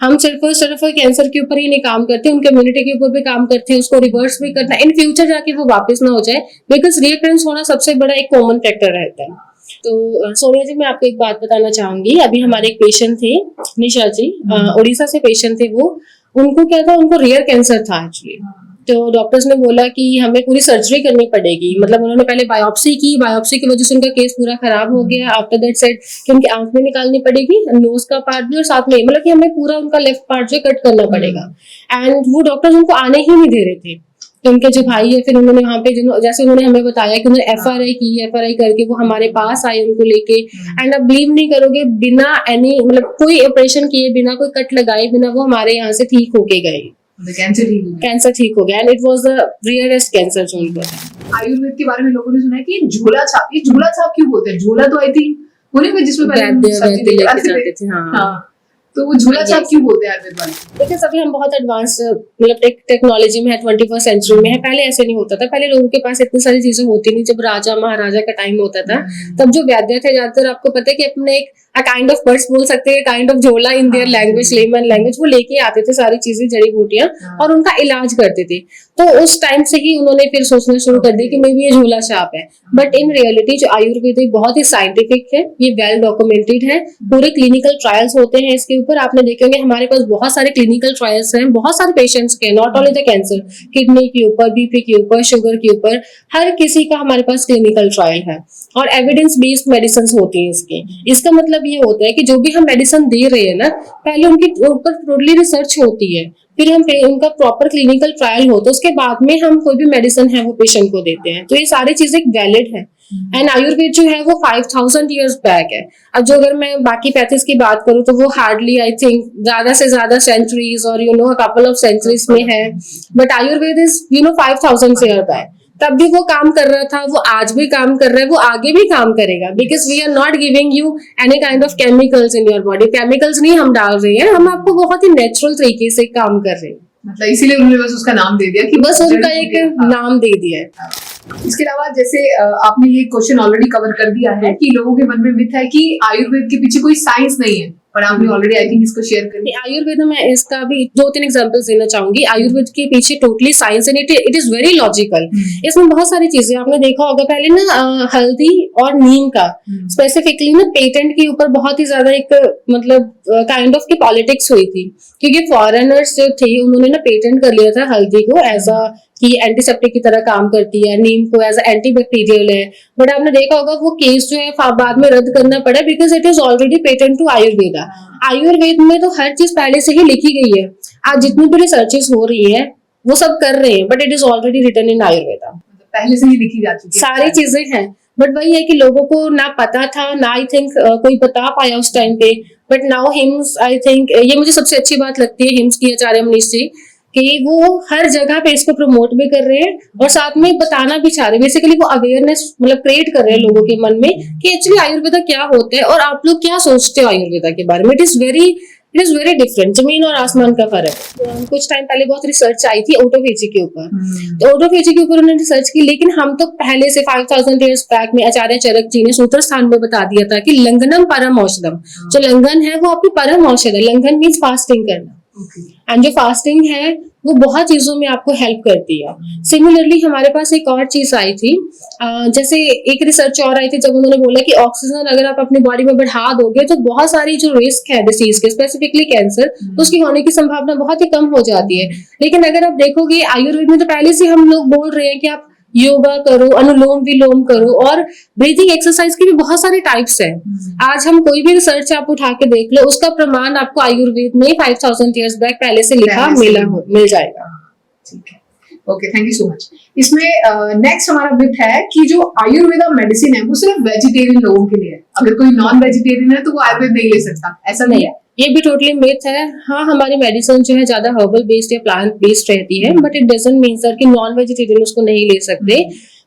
हम सिर्फ और सिर्फ कैंसर के ऊपर ही नहीं काम करते, उनके इम्यूनिटी के ऊपर भी काम करते हैं, उसको रिवर्स भी करना है, इन फ्यूचर जाके वो वापस ना हो जाए, बिकॉज रिकरेंस होना सबसे बड़ा एक कॉमन फैक्टर रहता है। तो सोनिया जी, मैं आपको एक बात बताना चाहूंगी। अभी हमारे एक पेशेंट थे, निशा जी, उड़ीसा से पेशेंट थे वो। उनको क्या था, उनको रेयर कैंसर था एक्चुअली। तो डॉक्टर्स ने बोला कि हमें पूरी सर्जरी करनी पड़ेगी। मतलब उन्होंने पहले बायोप्सी की, बायोप्सी की वजह से उनका केस पूरा खराब हो गया। आफ्टर दैट सेड कि उनकी आंख भी निकालनी पड़ेगी, नोज का पार्ट भी, और साथ में मतलब कि हमें पूरा उनका लेफ्ट पार्ट जो कट करना पड़ेगा। एंड वो डॉक्टर्स उनको आने ही नहीं दे रहे थे। तो उनके जो भाई है, फिर उन्होंने वहां पे जैसे उन्होंने हमें बताया कि उन्होंने FRI की, FRI करके वो हमारे पास आए उनको लेके। एंड अब बिलीव नहीं करोगे, बिना एनी मतलब कोई ऑपरेशन किए, बिना कोई कट लगाए, बिना वो हमारे यहाँ से ठीक होके गए। कैंसर ठीक हो गया, and it was the rarest cancer जो उनको था। आयुर्वेद के बारे में लोगों ने सुना है कि झोला छाप, ये झोला छाप क्यों बोलते हैं? झोला तो आई थिंक पुणे में जिसमें पहले हम वैद्य सब्जी वैद्य लेके लेके आते जाते थे, हाँ। हाँ, तो वो झूला छाप क्यों बोलते हैं आयुर्वेद वाले? देखिए सभी हम बहुत एडवांस मतलब टेक्नोलॉजी में है, 21st सेंचुरी में है। पहले ऐसे नहीं होता था, पहले लोगों के पास इतनी सारी चीजें होती नहीं। जब राजा महाराजा का टाइम होता था तब जो वैद्य थे ज्यादातर आपको पता है कि अपने एक काइंड ऑफ पर्स बोल सकते हैं, काइंड ऑफ झोला in their language, layman language, वो लेके आते थे सारी चीजें, जड़ी बूटियां, और उनका इलाज करते थे। तो उस टाइम से ही उन्होंने फिर सोचना शुरू कर दिया कि मे बी ये झोला छाप है। बट इन रियलिटी जो आयुर्वेद है बहुत ही साइंटिफिक है, ये वेल डॉक्यूमेंटेड है, पूरे क्लिनिकल ट्रायल्स होते हैं इसके ऊपर। आपने देखे होंगे हमारे पास बहुत सारे क्लिनिकल ट्रायल्स हैं, बहुत सारे पेशेंट्स के, not only the cancer, kidney के ऊपर, बीपी के ऊपर, शुगर के ऊपर, हर किसी का हमारे पास क्लिनिकल ट्रायल है। और एविडेंस बेस्ड मेडिसिन होती है इसकी। इसका मतलब ये होता है कि जो भी हम मेडिसिन दे रहे हैं ना, पहले उनकी ऊपर टोटली रिसर्च होती है, फिर हम उनका प्रॉपर क्लिनिकल ट्रायल होता है, उसके बाद में हम कोई भी मेडिसिन है वो पेशेंट को देते हैं। तो ये सारी चीजें वैलिड है। एंड आयुर्वेद जो है वो 5000 ईयर्स बैक है। अब जो अगर मैं बाकी पैथेस की बात करूं तो वो हार्डली आई थिंक ज्यादा से ज्यादा सेंचुरीज और कपल ऑफ सेंचुरीज में है। But Ayurveda is 5000 year back. तब भी वो काम कर रहा था, वो आज भी काम कर रहा है, वो आगे भी काम करेगा, because we are not giving you any kind of chemicals in your body. Chemicals नहीं हम डाल रहे हैं, हम आपको बहुत ही नेचुरल तरीके से काम कर रहे हैं। मतलब इसीलिए उन्होंने बस उसका नाम दे दिया कि बस उनका एक नाम दे दिया है। इसके अलावा जैसे आपने ये क्वेश्चन ऑलरेडी कवर कर दिया है कि लोगों के मन में मिथ है कि आयुर्वेद के पीछे कोई साइंस नहीं है, पर आपने ऑलरेडी आई थिंक इसको शेयर कर दिया। आयुर्वेद में इसका भी 2-3 एग्जांपल्स देना चाहूंगी। आयुर्वेद के पीछे totally science and it is very logical. इसमें बहुत सारी चीजें आपने देखा होगा, पहले ना हल्दी और नीम का स्पेसिफिकली ना पेटेंट के ऊपर बहुत ही ज्यादा एक मतलब काइंड ऑफ की पॉलिटिक्स हुई थी, क्योंकि फॉरेनर्स जो थे उन्होंने ना पेटेंट कर लिया था हल्दी को एज अ कि एंटीसेप्टिक की तरह काम करती है, नीम को एज एंटीबैक्टीरियल है। बट आपने देखा होगा वो केस जो है बाद में रद्द करना पड़ा, because it is already patent to Ayurveda. Ayurveda में तो हर चीज पहले से ही लिखी गई है। आज जितनी भी रिसर्चेस हो रही है वो सब कर रहे हैं, but it is already written in Ayurveda, पहले से ही लिखी जा चुकी है, सारी चीजें हैं। बट वही है कि लोगों को ना पता था, ना आई थिंक कोई बता पाया उस टाइम पे। But now hymns, I think ये मुझे सबसे अच्छी बात लगती है हिम्स की, आचार्य मनीष जी, कि वो हर जगह पे इसको प्रमोट भी कर रहे हैं और साथ में बताना भी चाह रहे हैं। बेसिकली वो अवेयरनेस मतलब क्रिएट कर रहे हैं लोगों के मन में कि एक्चुअली आयुर्वेदा क्या होता है और आप लोग क्या सोचते हो आयुर्वेदा के बारे में। इट इज वेरी डिफरेंट, जमीन और आसमान का फर्क है। कुछ टाइम पहले बहुत रिसर्च आई थी ऑटोफेजी के ऊपर, तो ऑटोफेजी के ऊपर उन्होंने रिसर्च की, लेकिन हम तो पहले से 5000 ईयर्स बैक में आचार्य चरक जी ने सूत्र स्थान में बता दिया था कि लंघनम परम औषधम। जो लंघन है वो आपकी परम औषध है। लंघन मीन्स फास्टिंग करना, एंड जो फास्टिंग है वो बहुत चीजों में आपको हेल्प करती है। सिमिलरली हमारे पास एक और चीज आई थी, जैसे एक रिसर्च और आई थी जब उन्होंने बोला कि ऑक्सीजन अगर आप अपनी बॉडी में बढ़ा दोगे तो बहुत सारी जो रिस्क है डिसीज के, स्पेसिफिकली कैंसर, उसकी होने की संभावना बहुत ही कम हो जाती है। लेकिन अगर आप देखोगे आयुर्वेद में तो पहले से हम लोग बोल रहे हैं कि आप योगा करो, अनुलोम विलोम करो, और ब्रीथिंग एक्सरसाइज की भी बहुत सारे टाइप्स हैं। आज हम कोई भी रिसर्च आप उठा के देख लो, उसका प्रमाण आपको आयुर्वेद में 5000 ईयर्स बैक पहले से लिखा मिल जाएगा। ठीक है, okay, thank you so much. इसमें नेक्स्ट हमारा मिथ है कि जो आयुर्वेदा मेडिसिन है वो सिर्फ वेजिटेरियन लोगों के लिए है, अगर कोई नॉन वेजिटेरियन है तो वो आयुर्वेद नहीं ले सकता, ऐसा नहीं है? ये भी टोटली मिथ है। हाँ, हमारी मेडिसिन जो है ज्यादा हर्बल बेस्ड या प्लांट बेस्ड रहती है, but it doesn't mean sir कि नॉन वेजिटेरियन उसको नहीं ले सकते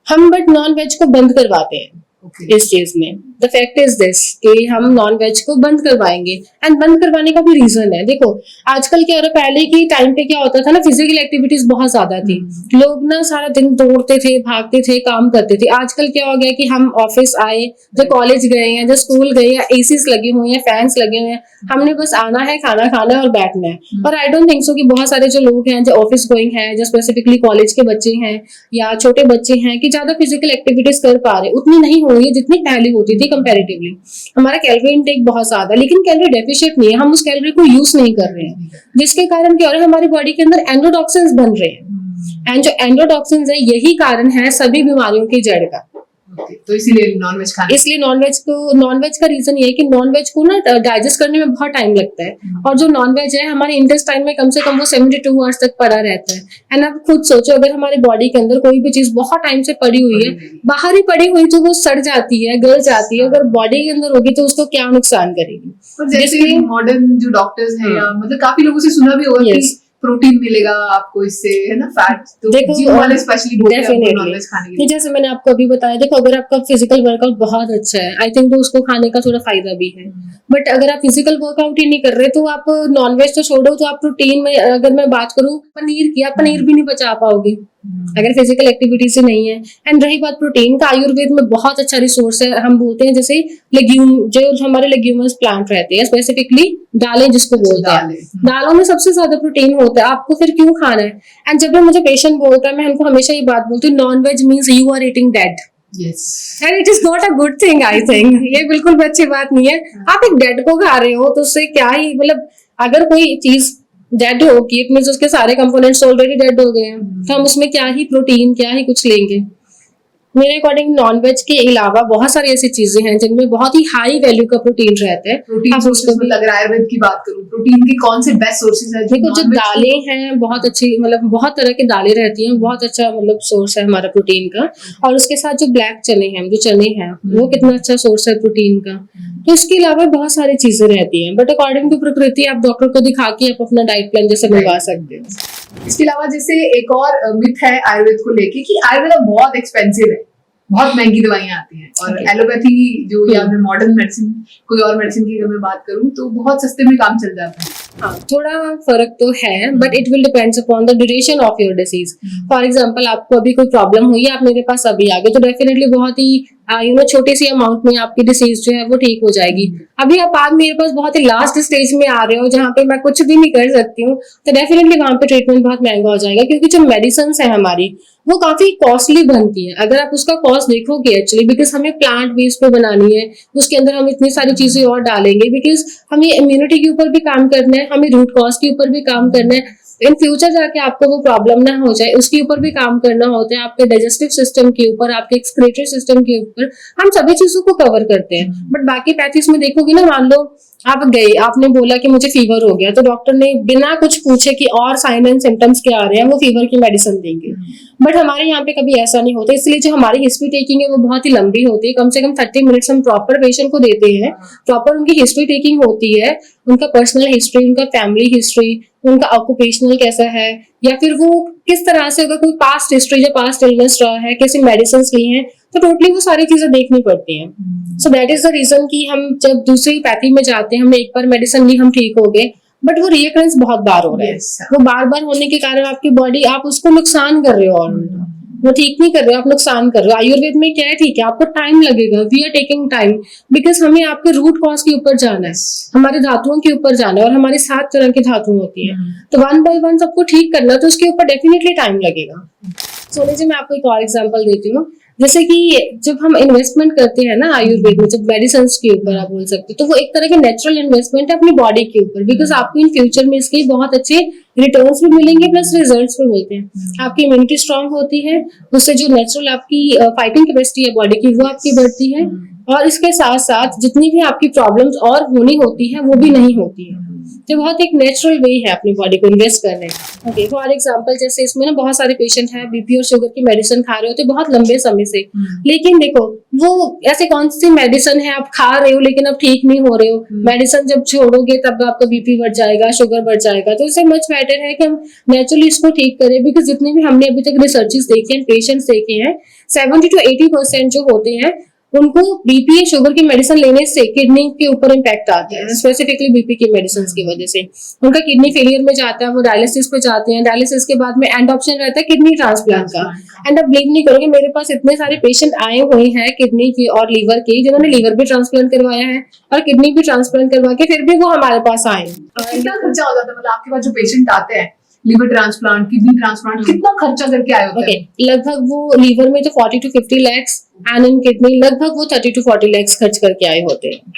हम। बट नॉन वेज को बंद करवाते हैं इस चीज में। द फैक्ट इज दिस कि हम नॉन वेज को बंद करवाएंगे, एंड बंद करवाने का भी रीजन है। देखो आजकल क्या हो रहा है, पहले की टाइम पे क्या होता था ना, फिजिकल एक्टिविटीज बहुत ज्यादा थी, लोग ना सारा दिन दौड़ते थे, भागते थे, काम करते थे। आजकल क्या हो गया कि हम ऑफिस आए, जो कॉलेज गए हैं, जो स्कूल गए हैं, एसीज लगे हुए हैं, फैंस लगे हुए हैं, हमने बस आना है, खाना खाना है और बैठना है। और आई डोंट थिंक सो कि बहुत सारे जो लोग हैं जो ऑफिस गोइंग हैं, जो स्पेसिफिकली कॉलेज के बच्चे हैं या छोटे बच्चे हैं, कि ज्यादा फिजिकल एक्टिविटीज कर पा रहे, उतनी नहीं हो रही है जितनी पहले होती थी कंपैरेटिवली। हमारा कैलोरी इनटेक बहुत ज्यादा, लेकिन कैलोरी डेफिशिएंट नहीं है, हम उस कैलोरी को यूज नहीं कर रहे हैं, जिसके कारण क्या हो रहा है, हमारी बॉडी के अंदर एंडोटॉक्सिन्स बन रहे हैं। एंड जो एंडोटॉक्सिन्स है यही कारण है सभी बीमारियों की जड़ का। तो इसीलिए नॉनवेज खाना, इसलिए नॉनवेज का रीजन ये है कि नॉनवेज को ना डाइजेस्ट करने में बहुत टाइम लगता है, और जो नॉनवेज है हमारे इंटेस्टाइन में कम से कम वो 72 आवर्स तक पड़ा रहता है। एंड आप खुद सोचो, अगर हमारी बॉडी के अंदर कोई भी चीज बहुत टाइम से पड़ी हुई है, बाहर ही पड़ी हुई, तो वो सड़ जाती है, गल जाती है, अगर बॉडी के अंदर होगी तो उसको क्या नुकसान करेगी। जैसे मॉडर्न जो डॉक्टर्स हैं या मतलब काफी लोगों से सुना भी होगा कि प्रोटीन मिलेगा आपको इससे, है ना, फैट, तो देखो, जिम वाले स्पेशली बोलते हैं डेफिनेटली नॉनवेज खाने के तो लिए। जैसे मैंने आपको अभी बताया, देखो अगर आपका फिजिकल वर्कआउट बहुत अच्छा है, आई थिंक तो उसको खाने का थोड़ा फायदा भी है। बट अगर आप फिजिकल वर्कआउट ही नहीं कर रहे तो आप नॉनवेज तो छोड़ो, तो आप प्रोटीन में अगर मैं बात करूँ पनीर की, आप पनीर भी नहीं बचा पाओगे अगर फिजिकल एक्टिविटीज नहीं है। एंड रही बात प्रोटीन का, आयुर्वेद में बहुत अच्छा रिसोर्स है। हम बोलते हैं जैसे लेग्यूम, जो हमारे लेग्यूमस प्लांट रहते हैं, स्पेसिफिकली दालें जिसको बोलते हैं, दालें, दालों में सबसे ज्यादा प्रोटीन होता है, आपको फिर क्यों खाना है। एंड जब भी मुझे पेशेंट बोलता है, मैं उनको हमेशा ये बात बोलती हूँ, non veg means you are eating dead, yes, and it is not a good thing. I think ये बिल्कुल भी अच्छी बात नहीं है। आप एक डेड को खा रहे हो तो उससे क्या ही मतलब, अगर कोई चीज डेड होगी इट मीन्स उसके सारे कंपोनेंट्स ऑलरेडी डेड हो गए हैं, तो हम उसमें क्या ही प्रोटीन, क्या ही कुछ लेंगे। मेरे अकॉर्डिंग नॉनवेज के अलावा बहुत सारी ऐसी चीजें हैं जिनमें बहुत ही हाई वैल्यू का प्रोटीन रहता है। प्रोटीन आप सोर्सेज उसको भी, मतलब अगर आयुर्वेद की बात करूं, प्रोटीन के कौन से बेस्ट सोर्सेज है? देखो जो दालें हैं बहुत अच्छी, मतलब बहुत तरह की दालें रहती हैं, बहुत अच्छा मतलब सोर्स है हमारा प्रोटीन का। और उसके साथ जो ब्लैक चने हैं, जो चने हैं, वो कितना अच्छा सोर्स है प्रोटीन का। तो इसके अलावा बहुत सारी चीजें रहती हैं, बट अकॉर्डिंग टू प्रकृति आप डॉक्टर को दिखा के आप अपना डाइट प्लान जैसे बनवा सकते हो। इसके अलावा जैसे एक और मिथ है आयुर्वेद को लेके कि आयुर्वेद बहुत एक्सपेंसिव है, बहुत महंगी दवाइयां आती हैं, और Okay. एलोपैथी जो या फिर मॉडर्न मेडिसिन, कोई और मेडिसिन की अगर मैं बात करूं तो बहुत सस्ते में काम चल जाता है। हाँ, थोड़ा फर्क तो है, but it will depends upon the duration of your disease. For example आपको अभी कोई प्रॉब्लम हुई है, आप मेरे पास अभी आ गए, तो डेफिनेटली बहुत ही छोटी सी अमाउंट में आपकी डिसीज जो है वो ठीक हो जाएगी। अभी आप मेरे पास बहुत ही लास्ट स्टेज में आ रहे हो जहाँ पे मैं कुछ भी नहीं कर सकती हूँ, तो डेफिनेटली वहां पे ट्रीटमेंट बहुत महंगा हो जाएगा, क्योंकि जो मेडिसिन है हमारी वो काफी कॉस्टली बनती है। अगर आप उसका कॉस्ट देखोगे एक्चुअली, बिकॉज हमें प्लांट बेस पे बनानी है, उसके अंदर हम इतनी सारी चीजें और डालेंगे, बिकॉज हमें इम्यूनिटी के ऊपर भी काम करना है, हमें रूट कॉज के ऊपर भी काम करना है, इन फ्यूचर जाके आपको वो प्रॉब्लम ना हो जाए उसके ऊपर भी काम करना होता है, आपके डाइजेस्टिव सिस्टम के ऊपर, आपके एक्सक्रीटरी सिस्टम के ऊपर, हम सभी चीजों को कवर करते हैं। बट बाकी पैथीज में देखोगे ना, मान लो आप गए, आपने बोला कि मुझे फीवर हो गया, तो डॉक्टर ने बिना कुछ पूछे कि और साइन एंड सिम्टम्स क्या आ रहे हैं, वो फीवर की मेडिसिन देंगे। बट हमारे यहाँ पे कभी ऐसा नहीं होता, इसलिए जो हमारी हिस्ट्री टेकिंग है वो बहुत ही लंबी होती है, कम से कम 30 मिनट्स हम प्रॉपर पेशेंट को देते हैं, प्रॉपर उनकी हिस्ट्री टेकिंग होती है, उनका पर्सनल हिस्ट्री, उनका फैमिली हिस्ट्री, उनका ऑक्यूपेशनल कैसा है, या फिर वो किस तरह से, अगर कोई पास्ट हिस्ट्री या पास्ट इलनेस रहा है, कैसे मेडिसिन ली हैं, तो टोटली वो सारी चीजें देखनी पड़ती हैं। So that is the reason कि हम जब दूसरी पैथी में जाते हैं, हमने एक बार मेडिसिन ली, हम ठीक हो गए, बट वो रिकरेंस बहुत बार हो रहा है। Yes. वो बार बार होने के कारण आपकी बॉडी, आप उसको नुकसान कर रहे हो, और वो ठीक नहीं कर रहे हो, आप नुकसान कर रहे हो। आयुर्वेद में क्या है, ठीक है आपको टाइम लगेगा, we are taking time, because हमें आपके रूट कॉज के ऊपर जाना है, हमारे धातुओं के ऊपर जाना है, और हमारी 7 तरह की धातु होती है, तो 1 बाय 1 सबको ठीक करना है, तो उसके ऊपर डेफिनेटली टाइम लगेगा। सोनी जी, मैं आपको एक और एग्जांपल देती हूँ। जैसे कि जब हम इन्वेस्टमेंट करते हैं ना आयुर्वेद में, जब मेडिसिन के ऊपर आप बोल सकते हो, तो वो एक तरह की नेचुरल इन्वेस्टमेंट है अपनी बॉडी के ऊपर, बिकॉज आपको इन फ्यूचर में इसके बहुत अच्छे रिटर्न्स भी मिलेंगे, प्लस रिजल्ट्स भी मिलते हैं। आपकी इम्यूनिटी स्ट्रांग होती है, उससे जो नेचुरल आपकी फाइटिंग कैपेसिटी है बॉडी की, वो आपकी बढ़ती है, और इसके साथ साथ जितनी भी आपकी प्रॉब्लम्स और होनी होती है वो भी नहीं होती है। तो बहुत एक नेचुरल वे है अपनी बॉडी को इन्वेस्ट करने का। ओके, फॉर एग्जांपल जैसे इसमें ना बहुत सारे पेशेंट हैं बीपी और शुगर की मेडिसिन खा रहे होते हैं बहुत लंबे समय से, लेकिन देखो वो ऐसे कौन सी मेडिसिन है आप खा रहे हो लेकिन अब ठीक नहीं हो रहे हो, मेडिसिन जब छोड़ोगे तब आपका बीपी बढ़ जाएगा, शुगर बढ़ जाएगा। तो इससे मच बेटर है कि हम नेचुरली इसको ठीक करें, बिकॉज जितने भी हमने अभी तक रिसर्चेस देखे हैं, पेशेंट्स देखे हैं, 70 to 80% जो होते हैं उनको बीपी या शुगर की मेडिसिन लेने से किडनी के ऊपर इम्पैक्ट आता है, स्पेसिफिकली बीपी की मेडिसिन की वजह से उनका किडनी फेलियर में जाता है, वो डायलिसिस पे जाते हैं, डायलिसिस के बाद में एंड ऑप्शन रहता है किडनी ट्रांसप्लांट का। एंड आप बिलीव नहीं करोगे, मेरे पास इतने सारे पेशेंट आए हुए हैं किडनी की और लीवर की, जिन्होंने लीवर भी ट्रांसप्लांट करवाया है और किडनी भी ट्रांसप्लांट करवा के फिर भी वो हमारे पास आए। कितना खर्चा हो जाता है, मतलब आपके पास जो पेशेंट आते हैं लिवर ट्रांसप्लांट, किडनी ट्रांसप्लांट, कितना खर्चा करके आए होते हैं? लगभग वो लीवर में तो 40 to 50 lakhs and in kidney लगभग वो 30 to 40 lakhs खर्च करके आए होते हैं।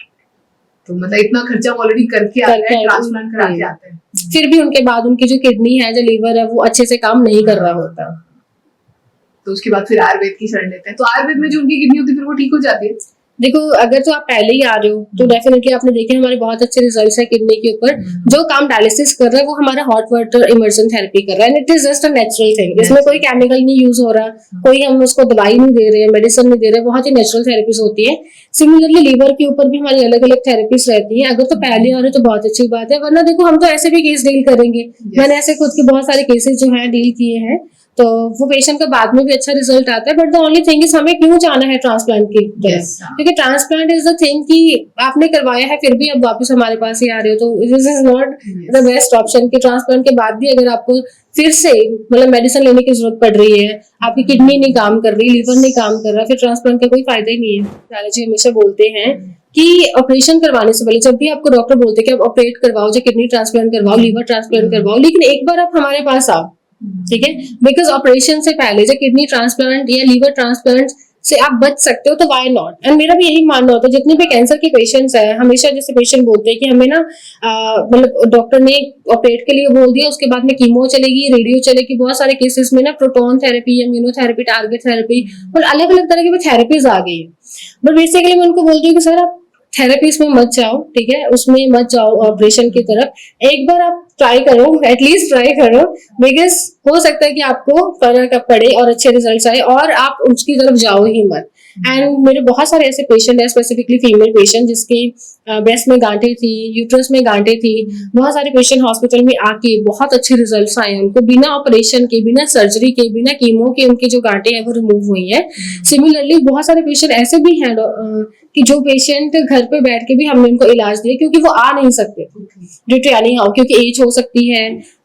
तो मतलब इतना खर्चा ऑलरेडी करके आते हैं, ट्रांसप्लांट करा के आते हैं, फिर भी उनके बाद उनकी जो किडनी है, जो लीवर है, वो अच्छे से काम नहीं कर रहा होता। तो उसके बाद फिर आयुर्वेद की शरण लेते हैं। तो आयुर्वेद में जो उनकी किडनी होती है फिर वो ठीक हो जाती है? देखो अगर तो आप पहले ही आ रहे हो तो डेफिनेटली आपने देखे हमारे बहुत अच्छे रिजल्ट्स है किडनी के ऊपर। जो काम डायलिसिस कर रहा है वो हमारा हॉट वाटर इमर्शन थेरेपी कर रहा है, it is just a natural thing. इसमें कोई केमिकल नहीं यूज हो रहा, कोई हम उसको दवाई नहीं दे रहे, मेडिसिन नहीं दे रहे, बहुत ही नेचुरल थेरेपीज होती है। सिमिलरली लीवर के ऊपर भी हमारी अलग अलग थेरेपीज रहती है। अगर तो पहले आ रहे तो बहुत अच्छी बात है, वरना देखो हम तो ऐसे भी केस डील करेंगे। मैंने ऐसे खुद के बहुत सारे केसेस जो है डील किए हैं, तो वो पेशेंट का बाद में भी अच्छा रिजल्ट आता है। But the only thing is हमें क्यों जाना है ट्रांसप्लांट की तरफ, क्योंकि ट्रांसप्लांट इज द थिंग कि आपने करवाया है फिर भी अब वापस हमारे पास ही आ रहे हो, तो this is not the best option कि ट्रांसप्लांट के बाद भी अगर आपको फिर से मतलब मेडिसिन लेने की जरूरत पड़ रही है, आपकी किडनी नहीं काम कर रही, लीवर नहीं काम कर रहा, फिर ट्रांसप्लांट का कोई फायदा ही नहीं है। लाला जी हमेशा बोलते हैं कि ऑपरेशन करवाने से पहले, जब भी आपको डॉक्टर बोलते हैं कि आप ऑपरेट करवाओ, चाहे किडनी ट्रांसप्लांट करवाओ, लीवर ट्रांसप्लांट करवाओ, लेकिन एक बार आप हमारे पास आओ, ठीक है। बिकॉज ऑपरेशन से पहले जब किडनी ट्रांसप्लांट या लीवर ट्रांसप्लांट से आप बच सकते हो तो वाई नॉट। एंड मेरा भी यही मानना होता है, जितने भी कैंसर के पेशेंट्स है, हमेशा जैसे पेशेंट बोलते हैं कि हमें ना मतलब डॉक्टर ने ऑपरेट के लिए बोल दिया, उसके बाद में कीमो चलेगी, रेडियो चलेगी। बहुत सारे केसेस में ना proton therapy, immunotherapy, target therapy और अलग अलग तरह की थेरेपीज आ गई है। बट बेसिकली मैं उनको बोलती हूँ कि सर आप थेरेपीज में मत जाओ, ठीक है, उसमें मत जाओ ऑपरेशन की तरफ। एक बार आप ट्राई करो, एटलीस्ट ट्राई करो, बिकॉज हो सकता है कि आपको फर्क पड़े और अच्छे रिजल्ट्स आए और आप उसकी तरफ जाओ ही मत। एंड मेरे बहुत सारे ऐसे पेशेंट है, स्पेसिफिकली फीमेल पेशेंट, जिसके ब्रेस्ट में गांठें थी, यूट्रस में गांठें थी। बहुत सारे पेशेंट हॉस्पिटल में आके बहुत अच्छे रिजल्ट्स आए उनको, बिना ऑपरेशन के, बिना सर्जरी के, बिना कीमो के उनकी जो गांठें हैं वो रिमूव हुई है। सिमिलरली बहुत सारे पेशेंट ऐसे भी हैं कि जो पेशेंट घर पे बैठ के भी हमने उनको इलाज दिया, क्योंकि वो आ नहीं सकते ड्यू टू एनी हाउ, क्योंकि एज हो सकती है,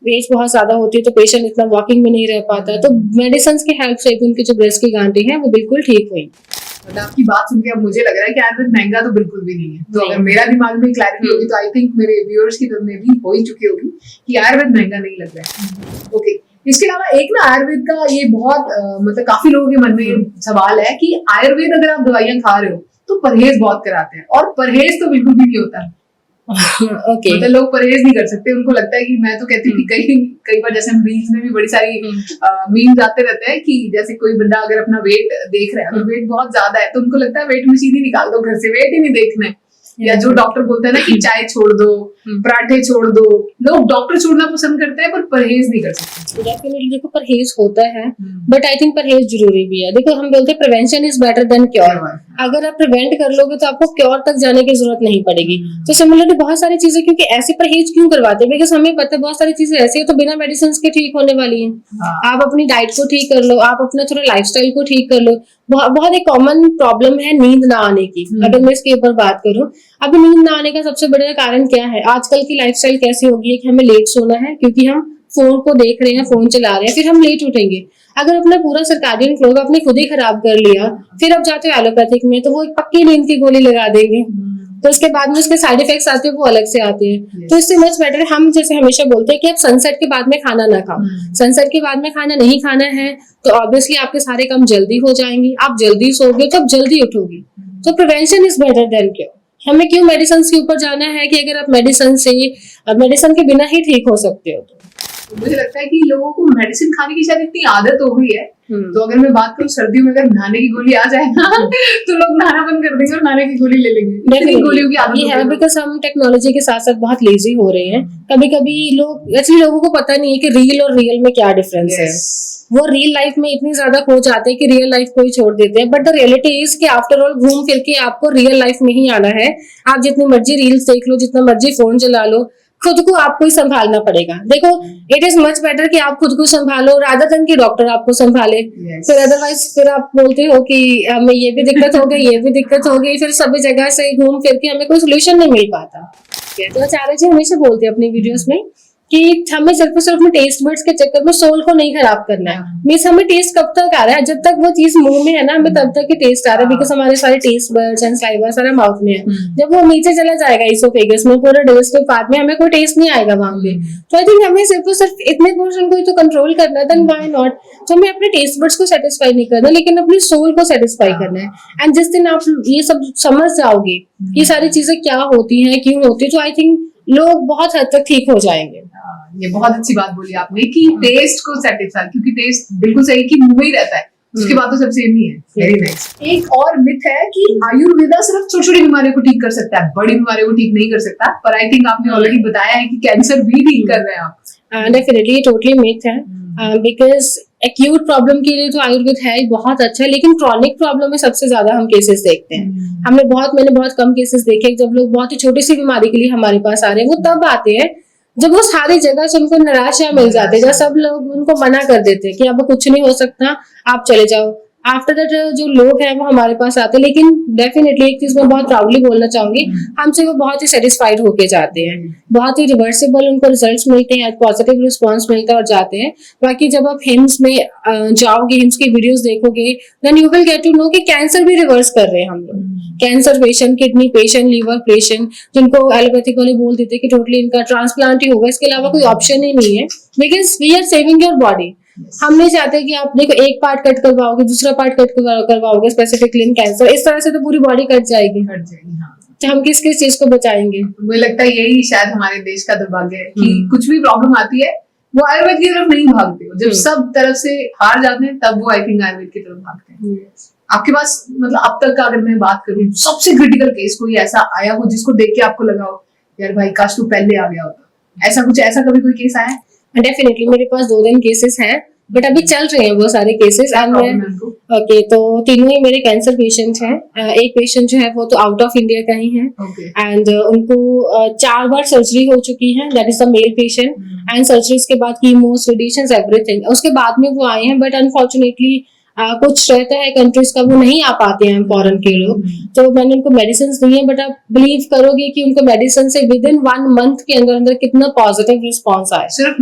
एज बहुत ज्यादा होती है तो पेशेंट इतना वॉकिंग में नहीं रह पाता, तो मेडिसिन की हेल्प से भी उनकी जो ब्रेस्ट की गांठें हैं वो बिल्कुल ठीक हुई। मतलब आपकी बात सुन के अब मुझे लग रहा है कि आयुर्वेद महंगा तो बिल्कुल भी नहीं है। तो अगर मेरा दिमाग में क्लैरिटी होगी तो आई थिंक मेरे व्यूअर्स की तरफ में भी हो ही चुकी होगी कि आयुर्वेद महंगा नहीं लग रहा है। ओके, इसके अलावा एक ना आयुर्वेद का ये बहुत मतलब काफी लोगों के मन में ये सवाल है कि आयुर्वेद अगर आप दवाइयां खा रहे हो तो परहेज बहुत कराते हैं, और परहेज तो बिल्कुल भी नहीं होता। Okay. मतलब लोग परहेज नहीं कर सकते, उनको लगता है कि मैं तो कहती हूँ कि कई बार जैसे हम रील्स में भी बड़ी सारी मीम्स आते रहते हैं कि जैसे कोई बंदा अगर अपना वेट देख रहा है, अगर वेट बहुत ज्यादा है तो उनको लगता है वेट मशीन ही निकाल दो घर से, वेट ही नहीं देखना है। या जो डॉक्टर बोलते हैं ना कि चाय छोड़ दो, पराठे छोड़ दो, लोग डॉक्टर छोड़ना पसंद करते हैं पर परहेज नहीं कर सकते। डेफिनेटली देखो परहेज होता है, बट आई थिंक परहेज जरूरी भी है। देखो हम बोलते हैं prevention is better than cure. अगर आप प्रिवेंट कर लोगे तो आपको क्योर तक जाने की जरूरत नहीं पड़ेगी। तो सिमिलरली बहुत सारी चीजें, क्योंकि ऐसे परहेज क्यों करवाते हैं, बिकॉज हमें पता है बहुत सारी चीजें ऐसी है तो बिना मेडिसिन के ठीक होने वाली हैं। आप अपनी डाइट को ठीक कर लो, आप अपना थोड़ा लाइफस्टाइल को ठीक कर लो। बहुत एक कॉमन प्रॉब्लम है नींद ना आने की। अगर मैं इसके ऊपर बात करूं, अभी नींद ना आने का सबसे बड़ा कारण क्या है? आजकल की लाइफस्टाइल कैसी हो गई है कि हमें लेट सोना है, क्योंकि हम फोन को देख रहे हैं, फोन चला रहे हैं, फिर हम लेट उठेंगे। अगर अपना पूरा सर्काडियन क्लॉक आपने खुद ही खराब कर लिया, फिर आप जाते हो एलोपैथिक में तो वो एक पक्की नींद की गोली लगा देंगे, तो उसके बाद में उसके साइड इफेक्ट्स आते हैं वो अलग से आते हैं। तो इससे मच बेटर हम जैसे हमेशा बोलते हैं कि आप सनसेट के बाद में खाना ना खाओ। सनसेट के बाद में खाना नहीं खाना है तो ऑब्वियसली आपके सारे काम जल्दी हो जाएंगे, आप जल्दी सोओगे तो आप जल्दी उठोगे। तो prevention is better than cure. हमें क्यों मेडिसिन के ऊपर जाना है कि अगर आप मेडिसिन के बिना ही ठीक हो सकते हो। तो मुझे लगता है कि लोगों को मेडिसिन खाने की शायद इतनी आदत हो गई है। तो अगर मैं बात करूं सर्दियों में अगर नहाने की गोली आ जाए ना तो लोग नहाना बंद कर देंगे और नहाने की गोली ले लेंगे। इतनी गोलियों की आदत है बिकॉज हम टेक्नोलॉजी के साथ साथ बहुत लेजी हो रहे हैं। कभी कभी लोगों को पता नहीं है कि रील और रियल में क्या डिफरेंस है। वो रियल लाइफ में इतनी ज्यादा खो जाते हैं कि रियल लाइफ को ही छोड़ देते हैं। बट द रियलिटी इज कि आफ्टर ऑल घूम फिर के आपको रियल लाइफ में ही आना है। आप जितनी मर्जी रील्स देख लो, जितना मर्जी फोन चला लो, खुद को आपको ही संभालना पड़ेगा। देखो इट इज मच बेटर कि आप खुद को संभालो रादर देन कि डॉक्टर आपको संभाले। फिर अदरवाइज फिर आप बोलते हो कि हमें ये भी दिक्कत हो गई, ये भी दिक्कत हो गई, फिर सभी जगह से घूम फिर के हमें कोई सोल्यूशन नहीं मिल पाता। तो आचार्य जी हमेशा बोलते हैं अपनी वीडियोस में कि हमें सिर्फ और सिर्फ अपने टेस्ट बड्स के चक्कर में सोल को नहीं खराब करना है। मींस हमें टेस्ट कब तक आ रहा है, जब तक वो चीज मुंह में है ना, हमें तब तक ही टेस्ट आ रहा है, बिकॉज हमारे सारे टेस्ट बड्स एंड साइवा सारा माउथ में है। जब वो नीचे चला जाएगा इसोफेगस में, पूरे डाइजेस्टिव पार्ट में, हमें कोई टेस्ट नहीं आएगा वहां पे। तो आई थिंक हमें सिर्फ और सिर्फ इतने पोर्शन को ही तो कंट्रोल करना है, देन व्हाई नॉट। तो हमें अपने टेस्ट बड्स को सेटिस्फाई नहीं करना, लेकिन अपनी सोल को सेटिस्फाई करना है। एंड जिस दिन आप ये सब समझ जाओगे ये सारी चीजें क्या होती हैं, क्यों होती है, तो आई थिंक लोग बहुत हद तक ठीक हो जाएंगे। ये बहुत अच्छी बात बोली आपने कि टेस्ट को सेटिस्फाई, क्योंकि टेस्ट बिल्कुल सही कि मुंह में ही रहता है। उसके बाद तो सब सेम ही है। Very nice. एक और मिथ है कि आयुर्वेदा सिर्फ छोटी छोटी बीमारियों को ठीक कर सकता है, बड़ी बीमारियों को ठीक नहीं कर सकता, पर आई थिंक आपने ऑलरेडी बताया है कि कैंसर भी ठीक कर रहे हैं आप। डेफिनेटली ये टोटली मिथ है, बिकॉज एक्यूट प्रॉब्लम के लिए तो आयुर्वेद है ही बहुत अच्छा है, लेकिन क्रॉनिक प्रॉब्लम में सबसे ज्यादा हम केसेस देखते हैं। मैंने बहुत कम केसेस देखे जब लोग बहुत ही छोटी सी बीमारी के लिए हमारे पास आ रहे हैं। वो तब आते हैं जब वो सारी जगह से उनको निराशा मिल जाती है, जब सब लोग उनको मना कर देते हैं कि अब कुछ नहीं हो सकता, आप चले जाओ। आफ्टर दैट जो लोग हैं वो हमारे पास आते हैं, लेकिन डेफिनेटली एक चीज मैं बहुत प्राउडली बोलना चाहूंगी, हमसे वो बहुत ही सेटिस्फाइड होके जाते हैं, बहुत ही रिवर्सिबल उनको रिजल्ट्स मिलते हैं, पॉजिटिव रिस्पॉन्स मिलता है और जाते हैं। बाकी जब आप हिम्स में जाओगे, हिम्स की वीडियोस देखोगे, then you will get to know कि कैंसर भी रिवर्स कर रहे हैं हम लोग। Cancer patient, kidney patient, liver patient, जिनको एलोपैथिक वाले बोल देते हैं कि टोटली इनका ट्रांसप्लांट ही होगा, इसके अलावा कोई ऑप्शन ही नहीं है, because we are saving your body. हम नहीं चाहते कि आप देखो एक पार्ट कट करवाओगे, दूसरा पार्ट कट करवाओगे स्पेसिफिकली इन कैंसर, इस तरह से तो पूरी बॉडी कट जाएगी। हट जाएगी, हाँ। तो हम किस किस चीज को बचाएंगे? मुझे लगता है यही शायद हमारे देश का दुर्भाग्य है कि कुछ भी प्रॉब्लम आती है वो आयुर्वेद की तरफ नहीं भागते हो, जब सब तरफ से हार जाते हैं तब वो आई थिंक आयुर्वेद की तरफ भागते हैं। आपके पास मतलब अब तक का अगर मैं बात करूं, सबसे क्रिटिकल केस कोई ऐसा आया हो जिसको देख के आपको लगा हो यार भाई काश तू पहले आ गया होता, ऐसा कभी कोई केस आया है? डेफिनेटली मेरे पास 2 केसेस हैं, बट अभी चल रहे हैं वो सारे केसेस। ओके, तो तीनों ही मेरे कैंसर पेशेंट हैं। एक पेशेंट जो है वो तो आउट ऑफ इंडिया का ही है, एंड उनको 4 बार सर्जरी हो चुकी है, that is the male patient, and surgeries के बाद कीमोस, रेडिएशंस, एवरीथिंग, उसके बाद में वो आए हैं। बट अनफॉर्चुनेटली कुछ रहता है कंट्रीज का, वो नहीं आ पाते हैं फॉरेन के लोग, तो मैंने उनको मेडिसिन दी है। बट आप बिलीव करोगे कि उनको मेडिसिन से विद इन 1 मंथ के अंदर कितना पॉजिटिव रिस्पॉन्स आया, सिर्फ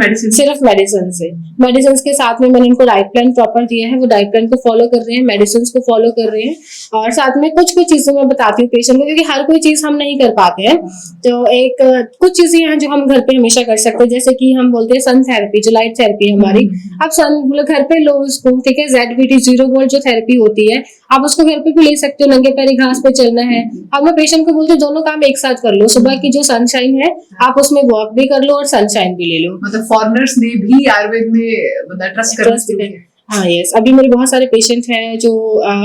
मेडिसिन से। मेडिसिन के साथ में मैंने उनको डाइट प्लान प्रॉपर दिया है, वो डाइट प्लान को फॉलो कर रहे हैं, मेडिसिन को फॉलो कर रहे हैं, और साथ में कुछ चीजें मैं बताती हूँ पेशेंट को, क्योंकि हर कोई चीज हम नहीं कर पाते हैं। तो एक कुछ चीजें हैं जो हम घर पे हमेशा कर सकते हैं, जैसे कि हम बोलते हैं सन थेरेपी, जो लाइट थेरेपी है हमारी। अब सन घर पे लो उसको, ठीक है, ZVT 0 वोल्ट जो थेरेपी होती है, आप उसको घर पे भी ले सकते हो। नंगे पैरी घास पे चलना है, अब मैं पेशेंट को बोलती हूँ दोनों काम एक साथ कर लो। सुबह की जो सनशाइन है आप उसमें वॉक भी कर लो और सनशाइन भी ले लो। मतलब फॉरेनर्स ने भी आयुर्वेद में मतलब ट्रस्ट करना। हाँ, यस। अभी मेरे बहुत सारे पेशेंट हैं जो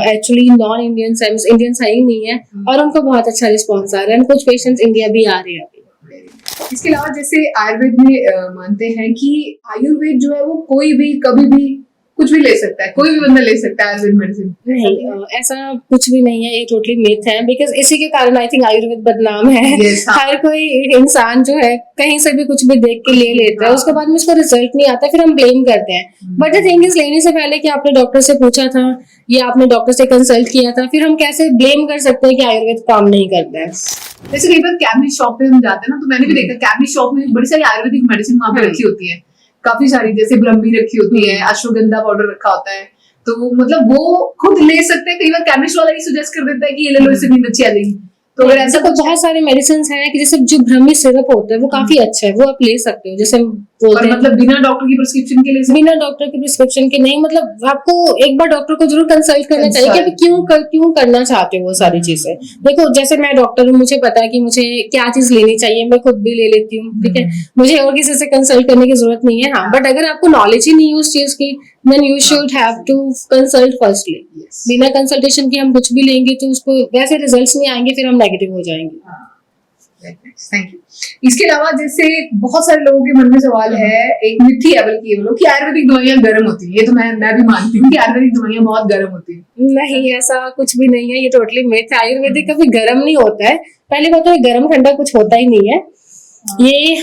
एक्चुअली नॉन इंडियंस है, इंडियंस है ही नहीं है, और उनको बहुत अच्छा रिस्पॉन्स आ रहा है। कुछ पेशेंट्स इंडिया भी आ रहे हैं अभी। इसके अलावा जैसे आयुर्वेद में मानते हैं कि आयुर्वेद जो है वो कोई भी कभी भी कुछ भी ले सकता है, कोई भी बंदा ले सकता है आयुर्वेद मेडिसिन। नहीं, ऐसा कुछ भी नहीं है, ये टोटली मिथ है, बिकॉज इसी के कारण आई थिंक आयुर्वेद बदनाम है। yes, हाँ। हर कोई इंसान जो है कहीं से भी कुछ भी देख के ले लेता है, उसके बाद में उसको रिजल्ट नहीं आता, फिर हम ब्लेम करते हैं। बट द थिंग इज, लेने से पहले कि आपने डॉक्टर से पूछा था या आपने डॉक्टर से कंसल्ट किया था, फिर हम कैसे ब्लेम कर सकते हैं कि आयुर्वेद काम नहीं करता है। जैसे कई बार कैबिनेट शॉप पे हम जाते हैं ना, तो मैंने भी देखा कैबिनेट शॉप में बड़ी सारी आयुर्वेदिक मेडिसिन वहां पे रखी होती है, काफी सारी, जैसे ब्रह्मी रखी होती है, अश्वगंधा पाउडर रखा होता है, तो मतलब वो खुद ले सकते हैं। कई बार केमिस्ट वाला ही सजेस्ट कर देता है कि ये ले लो, इससे नींद अच्छी आ जाएगी। तो अगर ऐसा बहुत सारे मेडिसिन हैं कि जैसे जो ब्रह्मी सिरप होता है वो काफी अच्छा है, वो आप ले सकते हो, जैसे बोलते हैं, मतलब बिना डॉक्टर की प्रिस्क्रिप्शन के लिए, बिना डॉक्टर की प्रिस्क्रिप्शन के नहीं, मतलब आपको एक बार डॉक्टर को जरूर कंसल्ट करना चाहिए कि आप क्यों करना चाहते हो वो सारी चीजें। देखो, जैसे मैं डॉक्टर हूँ, मुझे पता है कि मुझे क्या चीज लेनी चाहिए, मैं खुद भी ले लेती हूँ, ठीक है, मुझे और किसी से कंसल्ट करने की जरूरत नहीं है। हाँ, बट अगर आपको नॉलेज ही नहीं है उस चीज की, then you should have to consult firstly. बिना कंसल्टेशन के हम कुछ भी लेंगे तो उसको वैसे रिजल्ट्स नहीं आएंगे, फिर हम नेगेटिव हो जाएंगे। Thank you. इसके अलावा जैसे बहुत सारे लोगों के मन में सवाल है, एक मिथी है बल्कि ये बोलो कि आयुर्वेदिक दवाइयां गर्म होती हैं। ये तो मैं भी मानती हूँ कि आयुर्वेदिक दवाइयां बहुत गर्म होती हैं। नहीं, ऐसा कुछ भी नहीं है, ये टोटली मिथ है। आयुर्वेदिक कभी गर्म नहीं होता है। पहले बात तो गर्म ठंडा कुछ होता ही नहीं है। ये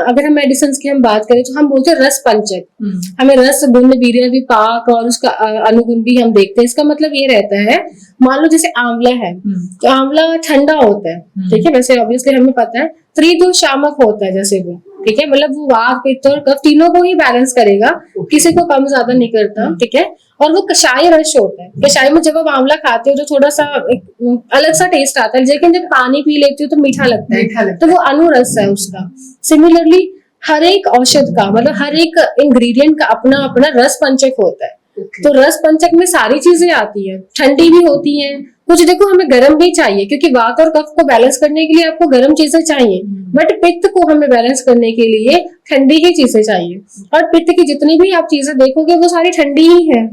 अगर हम मेडिसिन की हम बात करें तो हम बोलते हैं रस पंचक। हमें रस, गुण, वीर्य, विपाक और उसका अनुगुण भी हम देखते हैं। इसका मतलब ये रहता है, मान लो जैसे आंवला है, तो आंवला ठंडा होता है, ठीक है, वैसे ऑब्वियसली हमें पता है। त्रिदोष शामक होता है जैसे वो, ठीक है, मतलब वो वात, पित्त और कफ तीनों को ही बैलेंस करेगा, किसी को कम ज्यादा नहीं करता, ठीक है। और वो कषाय रस होता है। कषाय में जब आप आंवला खाते हो तो थोड़ा सा अलग सा टेस्ट आता है, लेकिन जब पानी पी लेते हो तो मीठा लगता है, तो वो अनुरस है उसका। सिमिलरली हर एक औषध का, मतलब हर एक इंग्रेडिएंट का अपना अपना रस पंचक होता है। तो रस पंचक में सारी चीजें आती है, ठंडी भी होती है कुछ। देखो, हमें गर्म भी चाहिए क्योंकि वात और कफ को बैलेंस करने के लिए आपको गर्म चीजें चाहिए, बट पित्त को हमें बैलेंस करने के लिए ठंडी ही चीजें चाहिए। और पित्त की जितनी भी आप चीजें देखोगे वो सारी ठंडी ही है।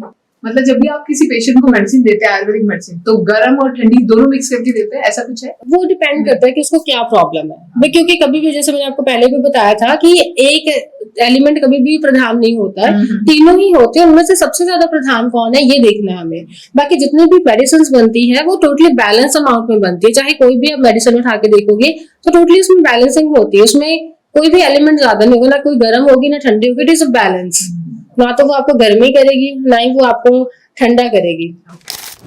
मतलब जब भी आप किसी पेशेंट को मेडिसिन देते हैं, आयुर्वेदिक मेडिसिन, तो गर्म और ठंडी दोनों मिक्स करके देते हैं, ऐसा कुछ है? वो डिपेंड करता है कि उसको क्या प्रॉब्लम है। क्योंकि कभी भी, जैसे मैंने आपको पहले भी बताया था कि एक एलिमेंट कभी भी प्रधान नहीं होता है, तीनों ही होते हैं। उनमें से सबसे ज्यादा प्रधान कौन है ये देखना है हमें। बाकी जितनी भी मेडिसिन बनती है वो टोटली बैलेंस अमाउंट में बनती है। चाहे कोई भी आप मेडिसिन उठा के देखोगे तो टोटली उसमें बैलेंसिंग होती है, उसमें कोई भी एलिमेंट ज्यादा नहीं होगा, ना कोई गर्म होगी ना ठंडी होगी। इट इज अ बैलेंस, ना तो वो आपको गर्मी करेगी ना ही वो आपको ठंडा करेगी।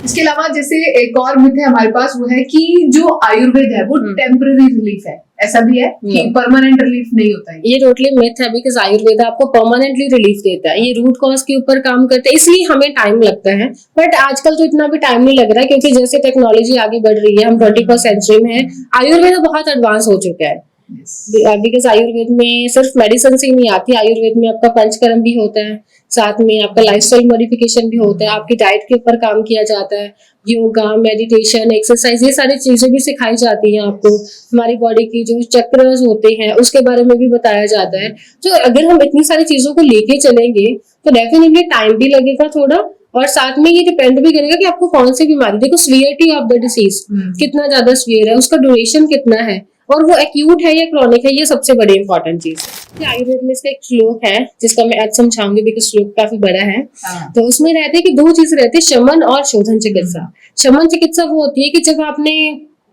इसके अलावा जैसे एक और मिथ है हमारे पास, वो है कि जो आयुर्वेद है वो टेम्पररी रिलीफ है, ऐसा भी है कि परमानेंट रिलीफ नहीं होता है? ये टोटली मिथ है, बिकॉज आयुर्वेद आपको परमानेंटली रिलीफ देता है। ये रूट कॉज के ऊपर काम करता है, इसलिए हमें टाइम लगता है। बट आजकल तो इतना भी टाइम नहीं लग रहा है, क्योंकि जैसे टेक्नोलॉजी आगे बढ़ रही है, हम 21st सेंचुरी में है। आयुर्वेद बहुत एडवांस हो चुका है, बिकॉज आयुर्वेद में सिर्फ मेडिसिन से ही नहीं आती। आयुर्वेद में आपका पंचकर्म भी होता है, साथ में आपका लाइफस्टाइल मॉडिफिकेशन भी होता है, आपकी डाइट के ऊपर काम किया जाता है, योगा, मेडिटेशन, एक्सरसाइज, ये सारी चीजें भी सिखाई जाती हैं आपको। हमारी बॉडी की जो चक्र होते हैं उसके बारे में भी बताया जाता है। तो अगर हम इतनी सारी चीजों को लेके चलेंगे तो डेफिनेटली टाइम भी लगेगा थोड़ा, और साथ में ये डिपेंड भी करेगा कि आपको कौन सी बीमारी, देखो सीवियरिटी ऑफ द डिसीज कितना ज्यादा सीवियर है, उसका ड्यूरेशन कितना है, और वो एक्यूट है या क्रॉनिक है, ये सबसे बड़ी इंपॉर्टेंट चीज है। आयुर्वेद में इसका एक श्लोक है जिसका मैं आज समझाऊंगी, बिकॉज श्लोक काफी बड़ा है। तो उसमें रहते हैं कि दो चीज रहती है, शमन और शोधन चिकित्सा। शमन चिकित्सा वो होती है कि जब आपने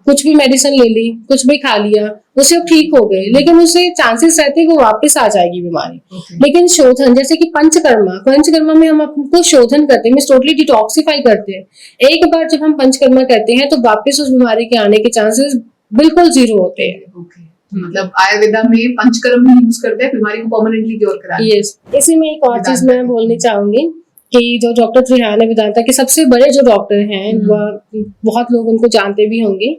कुछ भी मेडिसिन ले ली, कुछ भी खा लिया, उससे आप ठीक हो गए, लेकिन उससे चांसेस रहते हैं कि वापस आ जाएगी बीमारी। लेकिन शोधन, जैसे कि पंचकर्मा में हम आपको शोधन करते हैं, टोटली डिटॉक्सिफाई करते हैं। एक बार जब हम पंचकर्मा करते हैं तो वापस उस बीमारी के आने के चांसेस बिल्कुल जीरो होते हैं। मतलब आयुर्वेदा में पंचकर्म ही यूज करते हैं बीमारी को परमानेंटली क्योर कराने। यस, इसी में एक और चीज मैं बोलनी चाहूंगी कि जो डॉक्टर त्रिहान है वेदांता के सबसे बड़े जो डॉक्टर हैं, वह बहुत लोग उनको जानते भी होंगे।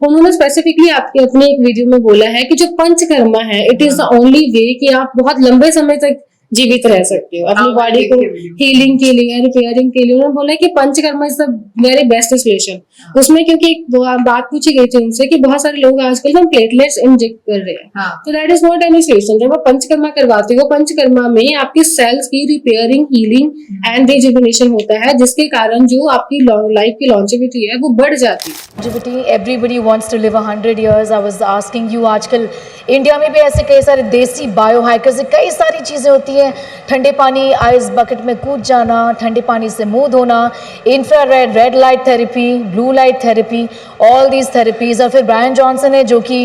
उन्होंने स्पेसिफिकली आपके अपने एक वीडियो में बोला है कि जो पंचकर्मा है, it is the only way कि आप बहुत लंबे समय तक जीवित रह सकते हो अपनी बॉडी को हीलिंग के लिए, रिपेयरिंग के लिए। उन्होंने बोला कि panchakarma is the very best solution. उसमें क्योंकि एक बात पूछी गई थी उनसे कि बहुत सारे लोग आजकल हम प्लेटलेट्स इंजेक्ट कर रहे हैं, तो that is not any solution. जब आप पंचकर्मा करवाते हो, पंचकर्मा में आपकी सेल्स की रिपेयरिंग, हीलिंग एंड रिजुविनेशन होता है, जिसके कारण जो आपकी लाइफ की लॉन्जेविटी है वो बढ़ जाती है। Longevity, everybody wants to live 100 years। I was asking you, आजकल इंडिया में भी ऐसे कई सारे देसी बायो हाइकर्स, कई सारी चीज़ें होती हैं। ठंडे पानी आइस बकेट में कूद जाना, ठंडे पानी से मुंह धोना, infrared, red light therapy, blue light therapy, all these therapies. और फिर ब्रायन जॉनसन है जो कि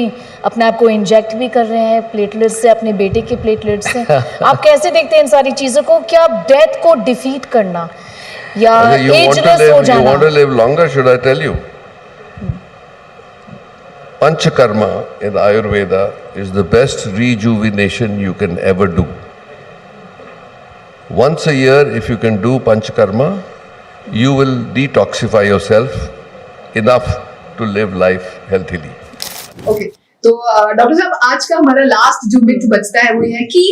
अपने आप को इंजेक्ट भी कर रहे हैं प्लेटलेट्स से, अपने बेटे के प्लेटलेट्स से। आप कैसे देखते हैं इन सारी चीज़ों को? क्या डेथ को डिफीट करना या एजलेस हो जाना? You want to live longer, should I tell you? Panchakarma in Ayurveda is the best rejuvenation you can ever do. Once a year, if you can do Panchakarma, you will detoxify yourself enough to live life healthily. Okay, तो doctor साहब, आज का हमारा last जो myth बचता है वो ये है कि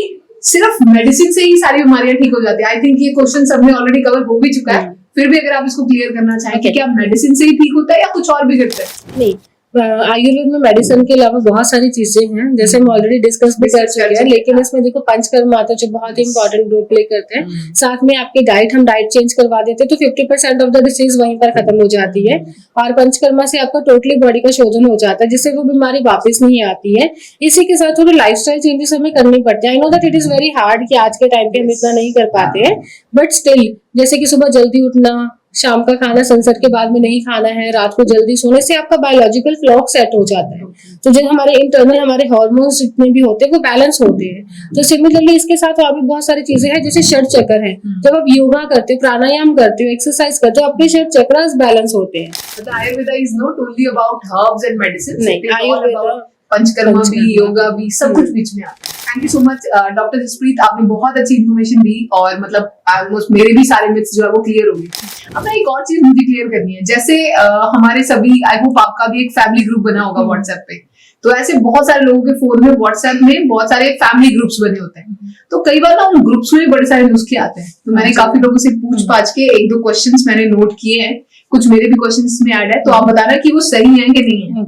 सिर्फ मेडिसिन से ही सारी बीमारियां ठीक हो जाती है। आई थिंक ये क्वेश्चन सबने ऑलरेडी कवर हो भी चुका है, फिर भी अगर आप इसको क्लियर करना चाहें कि क्या मेडिसिन से ही ठीक होता है या कुछ और भी करता है? नहीं, आयुर्वेद में मेडिसिन के अलावा बहुत सारी चीजें हैं, जैसे हम ऑलरेडी डिस्कस भी कर चुके हैं। लेकिन इसमें देखो पंचकर्मा आता है जो बहुत ही इंपॉर्टेंट रोल प्ले करते हैं। साथ में आपकी डाइट, हम डाइट चेंज करवा देते हैं तो 50% ऑफ द डिसीज वहीं पर खत्म हो जाती है। और पंचकर्मा से आपका टोटली बॉडी का शोधन हो जाता है, जिससे वो बीमारी वापस नहीं आती है। इसी के साथ थोड़ी लाइफस्टाइल चेंजेस हमें करनी पड़ती है। I know that it is very hard कि आज के टाइम पे हम इतना नहीं कर पाते हैं, बट स्टिल, जैसे कि सुबह जल्दी उठना, शाम का खाना सनसेट के बाद में नहीं खाना है, रात को जल्दी सोने से आपका बायोलॉजिकल क्लॉक सेट हो जाता है। तो जो हमारे इंटरनल हमारे हार्मोन्स जितने भी होते हैं वो बैलेंस होते हैं। तो सिमिलरली इसके साथ और भी बहुत सारी चीजें हैं, जैसे षट चक्र है। जब आप योगा करते हो, प्राणायाम करते हो, एक्सरसाइज करते हो, आपके षट चक्र बैलेंस होते हैं। मतलब Ayurveda is not only about herbs and medicine, नहीं, आयुर्वेदा पंचकर्मा भी, योगा भी, सब कुछ बीच में आता है। Thank you so much doctor Jaspreet, आपने बहुत अच्छी इन्फॉर्मेशन दी और मतलब ऑलमोस्ट मेरे भी सारे मिथ्स जो है वो क्लियर हो गए। अब ना एक और चीज मुझे क्लियर करनी है, जैसे हमारे सभी, आई होप आपका भी एक फैमिली ग्रुप बना होगा व्हाट्सएप पे, तो ऐसे बहुत सारे लोगों के फोन में व्हाट्सएप में बहुत सारे फैमिली ग्रुप्स बने होते हैं। तो कई बार ना उन ग्रुप्स में बड़े सारे नुस्खे आते हैं। तो मैंने काफी लोगों से पूछ पाछ के 1-2 क्वेश्चंस मैंने नोट किए हैं, कुछ मेरे भी क्वेश्चंस इसमें ऐड है, तो आप बताना कि वो सही है कि नहीं है।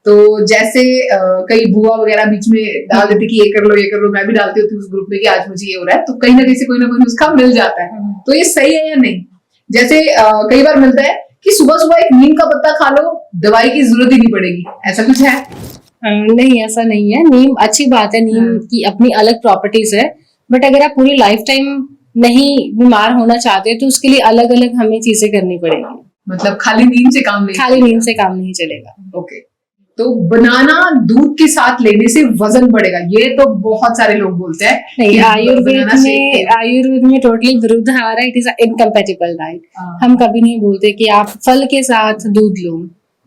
तो जैसे कई बुआ वगैरह बीच में डाल देते कि ये कर लो ये कर लो, मैं भी डालती होती उस ग्रुप में कि आज मुझे ये हो रहा है, तो कहीं ना कहीं से कोई ना कोई नुस्खा मिल जाता है। तो ये सही है या नहीं? जैसे कई बार मिलता है कि सुबह सुबह एक नीम का पत्ता खा लो, दवाई की जरूरत ही नहीं पड़ेगी, ऐसा कुछ है? नहीं, ऐसा नहीं है। नीम अच्छी बात है, नीम की अपनी अलग प्रॉपर्टीज है, बट अगर आप पूरी लाइफ टाइम नहीं बीमार होना चाहते तो उसके लिए अलग अलग हमें चीजें करनी पड़ेगी। मतलब खाली नीम से काम नहीं? खाली नीम से काम नहीं चलेगा। ओके, तो बनाना दूध के साथ लेने से वजन बढ़ेगा, ये तो बहुत सारे लोग बोलते हैं। नहीं, कि आयुर्वेद बनाना शेक में टोटली विरुद्ध आ रहा है। It is incompatible diet. हम कभी नहीं बोलते कि आप फल के साथ दूध लो।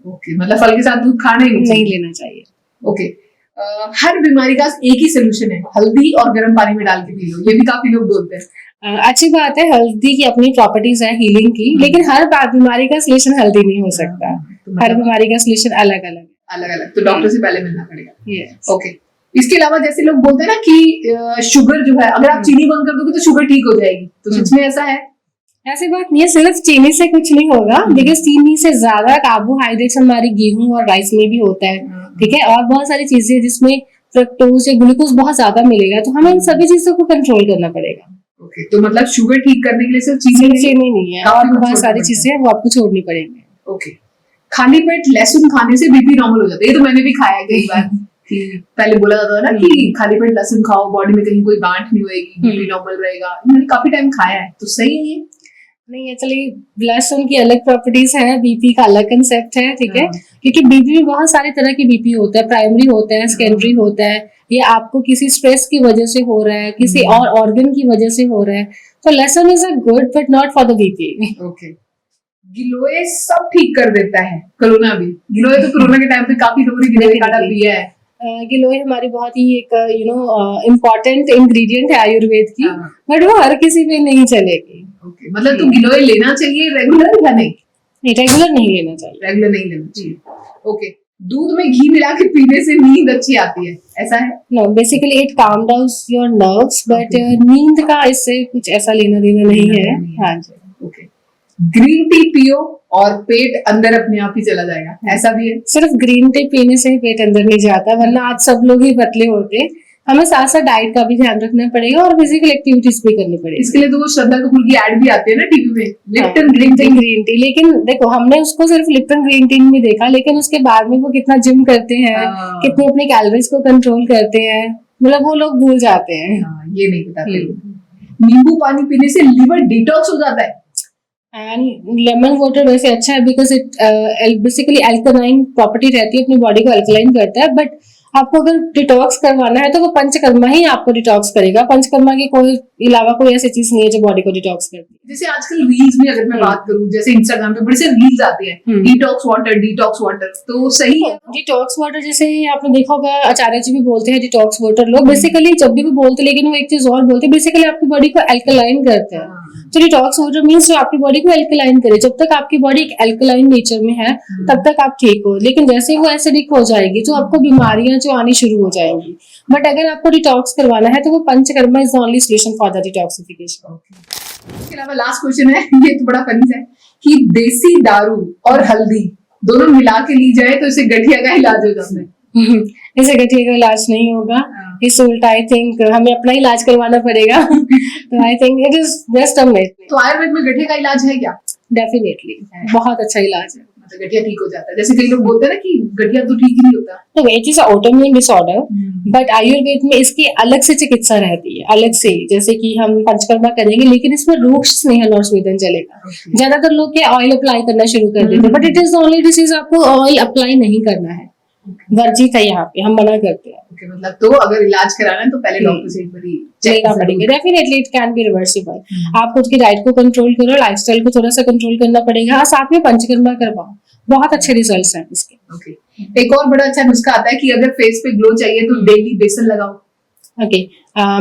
ओके, मतलब फल के साथ दूध खाना ही नहीं लेना चाहिए। ओके, हर बीमारी का एक ही सोल्यूशन है, हल्दी और गर्म पानी में डाल के पी लो, ये भी काफी लोग बोलते हैं। अच्छी बात है, हल्दी की अपनी प्रॉपर्टीज है हीलिंग की, लेकिन हर बीमारी का सोल्यूशन हल्दी नहीं हो सकता। तो हर बीमारी का सोल्यूशन अलग अलग अलग अलग, तो डॉक्टर से पहले मिलना पड़ेगा। Yes. ओके, इसके अलावा जैसे लोग बोलते हैं ना कि शुगर जो है, अगर आप चीनी बंद कर दोगे तो शुगर ठीक हो जाएगी, तो सच में ऐसा है? ऐसी बात नहीं है, सिर्फ चीनी से कुछ नहीं होगा, बिकॉज चीनी से ज्यादा कार्बोहाइड्रेट्स हमारी गेहूं और राइस में भी होता है, ठीक है, और बहुत सारी चीजें जिसमें फ्रक्टोज या ग्लूकोज बहुत ज्यादा मिलेगा, तो हमें इन सभी चीजों को कंट्रोल करना पड़ेगा। ओके, तो मतलब शुगर ठीक करने के लिए सिर्फ चीनी नहीं है, और काफी बहुत सारी छोड़ना चीजें हैं वो आपको छोड़नी पड़ेंगी। ओके, खाली पेट लहसुन खाने से बीपी नॉर्मल हो जाता है, ये तो मैंने भी खाया है कई बार कि पहले बोला जाता था ना कि खाली पेट लहसुन खाओ, बॉडी में कहीं कोई गांठ नहीं होएगी, बीपी नॉर्मल रहेगा। मैंने काफी टाइम खाया है, तो सही है ये? नहीं, एक्चुअली लहसुन की अलग प्रॉपर्टीज है, बीपी का अलग कंसेप्ट है, ठीक है, क्योंकि बीपी में बहुत सारे तरह की बीपी होता है, प्राइमरी होता है, सेकेंडरी होता है, ये आपको किसी स्ट्रेस की वजह से हो रहा है, किसी और ऑर्गन की वजह से हो रहा है, तो लहसुन is a good but not for the BP. Okay, गिलोय सब ठीक कर देता है, कोरोना भी। गिलोय तो कोरोना के टाइम पे काफी लोगों ने गिलोय काढ़ा पिया है। गिलोय हमारी बहुत ही एक इम्पोर्टेंट इंग्रेडिएंट है आयुर्वेद की, बट वो हर किसी पे नहीं चलेगी। ओके, मतलब तो गिलोय लेना चाहिए रेगुलर या नहीं? नहीं, रेगुलर नहीं लेना चाहिए। रेगुलर नहीं लेना चाहिए। ओके, दूध में घी मिला के पीने से नींद अच्छी आती है, ऐसा है? No, basically it calm down your nerves, but नींद का इससे कुछ ऐसा लेना देना नहीं है। हाँ जी। ओके, ग्रीन टी पियो और पेट अंदर अपने आप ही चला जाएगा, ऐसा भी है? सिर्फ ग्रीन टी पीने से ही पेट अंदर नहीं जाता, वरना आज सब लोग ही पतले होते हैं। हमें साथ साथ डाइट का भी ध्यान रखना पड़ेगा और फिजिकल एक्टिविटीज भी करनी पड़ेगी। इसके लिए तो वो श्रद्धा कपूर की एड भी आती है ना टीवी में, लिप्टन ग्रीन टी। लेकिन देखो, हमने उसको सिर्फ लिप्टन ग्रीन टी में देखा, लेकिन उसके बाद में वो कितना जिम करते हैं, कितनी अपने कैलोरीज को कंट्रोल करते हैं, मतलब वो लोग भूल जाते हैं। ये नहीं बताते। नींबू पानी पीने से लिवर डिटॉक्स हो जाता है। एंड लेमन वाटर वैसे अच्छा है, because it basically alkaline property रहती है, अपनी बॉडी को अल्कलाइन करता है, बट आपको अगर डिटॉक्स करवाना है तो वो पंचकर्मा ही आपको डिटॉक्स करेगा। पंचकर्मा के कोई अलावा कोई ऐसी चीज नहीं है जो बॉडी को डिटॉक्स करती है। जैसे आजकल रील्स में अगर मैं बात करूं, जैसे इंस्टाग्राम पे बड़े से रील्स आते हैं, डिटॉक्स वाटर, तो सही है? डिटॉक्स वाटर जैसे आपने देखा होगा, आचार्य जी भी बोलते हैं डिटॉक्स वाटर। लोग बेसिकली जब भी बोलते, लेकिन वो एक चीज और बोलते हैं, बेसिकली आपकी बॉडी को अल्कलाइन करता है। तो डिटॉक्स वाटर मीन्स आपकी बॉडी को अल्कलाइन करे। जब तक आपकी बॉडी एक अल्कलाइन नेचर में है तब तक आप ठीक हो, लेकिन जैसे वो एसिडिक हो जाएगी तो आपको बीमारियां जो आनी शुरू हो जाएंगी। बट अगर आपको डिटॉक्स करवाना है तो वो panchakarma is the only solution for the detoxification. इसके अलावा लास्ट क्वेश्चन है, ये तो बड़ा फनी है कि देसी दारू और हल्दी दोनों मिला के ली जाए तो इसे गठिया का इलाज हो जाता है। इसे गठिया का इलाज नहीं होगा, इस उल्टा आई थिंक हमें अपना इलाज करवाना पड़ेगा। तो I think it is just a myth. तो आयुर्वेद में गठिया का इलाज है क्या? डेफिनेटली बहुत अच्छा इलाज है, मतलब गठिया ठीक हो जाता है। जैसे कई लोग बोलते हैं ना कि गठिया तो ठीक ही नहीं होता। तो it is autoimmune disorder, but Ayurveda में इसकी अलग से चिकित्सा रहती है, अलग से। जैसे कि हम पंचकर्मा करेंगे, लेकिन इसमें रूक्ष स्नेहल और स्वेदन चलेगा। ज्यादातर लोग क्या ऑयल अप्लाई करना शुरू कर देते हैं, but it is only disease, आपको ऑयल अप्लाई नहीं करना है, वर्जित है यहाँ पे, हम मना करते हैं। ओके, मतलब तो अगर इलाज कराना है तो पहले डॉक्टर से एक बार चेक पड़ेगा। Definitely it can be reversible. आप खुद की डाइट को कंट्रोल करो, लाइफस्टाइल को थोड़ा सा कंट्रोल करना पड़ेगा, और साथ में पंचकर्मा करवाओ, बहुत अच्छे रिजल्ट्स हैं इसके। ओके, एक और बड़ा अच्छा नुस्खा आता है कि अगर फेस पे ग्लो चाहिए तो डेली बेसन लगाओ। ओके,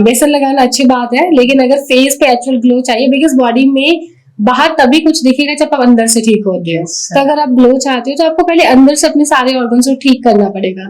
बेसन लगाना अच्छी बात है, लेकिन अगर फेस पे एक्चुअल ग्लो चाहिए, बिकॉज बॉडी में बाहर तभी कुछ दिखेगा जब आप अंदर से ठीक होते हो। तो अगर आप ग्लो चाहते हो तो आपको पहले अंदर से अपने सारे ऑर्गन्स को ठीक करना पड़ेगा,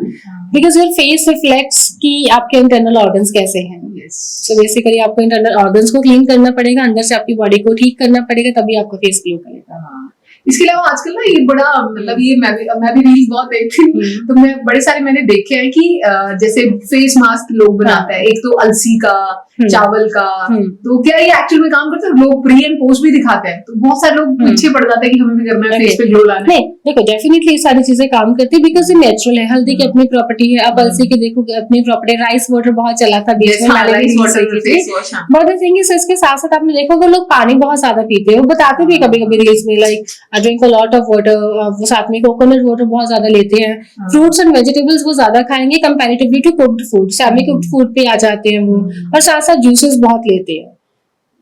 बिकॉज योर फेस रिफ्लेक्ट्स कि आपके इंटरनल ऑर्गन्स कैसे हैं। सो बेसिकली आपको इंटरनल ऑर्गन्स को क्लीन करना पड़ेगा, अंदर से आपकी बॉडी को ठीक करना पड़ेगा, तभी आपका फेस ग्लो करेगा। इसके अलावा आजकल ना ये बड़ा, मतलब ये मैं भी रील्स बहुत देखती हूँ, तो मैं बड़े सारे मैंने देखे हैं कि जैसे फेस मास्क लोग बनाते हैं, एक तो अलसी का, चावल का, तो क्या ये एक्चुअल में काम करते हैं? लोग प्री एंड पोस्ट भी दिखाते हैं, तो बहुत सारे लोग पीछे पड़ जाते हैं कि हमें भी करना है, फेस पे ग्लो लाना है। नहीं देखो, डेफिनेटली ये सारी चीजें काम करती है बिकॉज ये नेचुरल है। हल्दी की अपनी प्रॉपर्टी है, अब अलसी की देखो अपनी प्रॉपर्टी। राइस वाटर बहुत चला था बीच में, मैंने भी यूज की थी। बट द थिंग इज इसके साथ साथ आपने देखो अगर लोग पानी बहुत ज्यादा पीते हैं, वो बताते भी कभी कभी रील्स में, like drink a lot of water, वो साथ में कोकोनट वाटर बहुत ज्यादा लेते हैं। फ्रूट्स एंड वेजिटेबल्स वो ज्यादा खाएंगे comparatively to cooked food, semi cooked food पे आ जाते हैं वो, और साथ साथ जूसेस बहुत लेते हैं।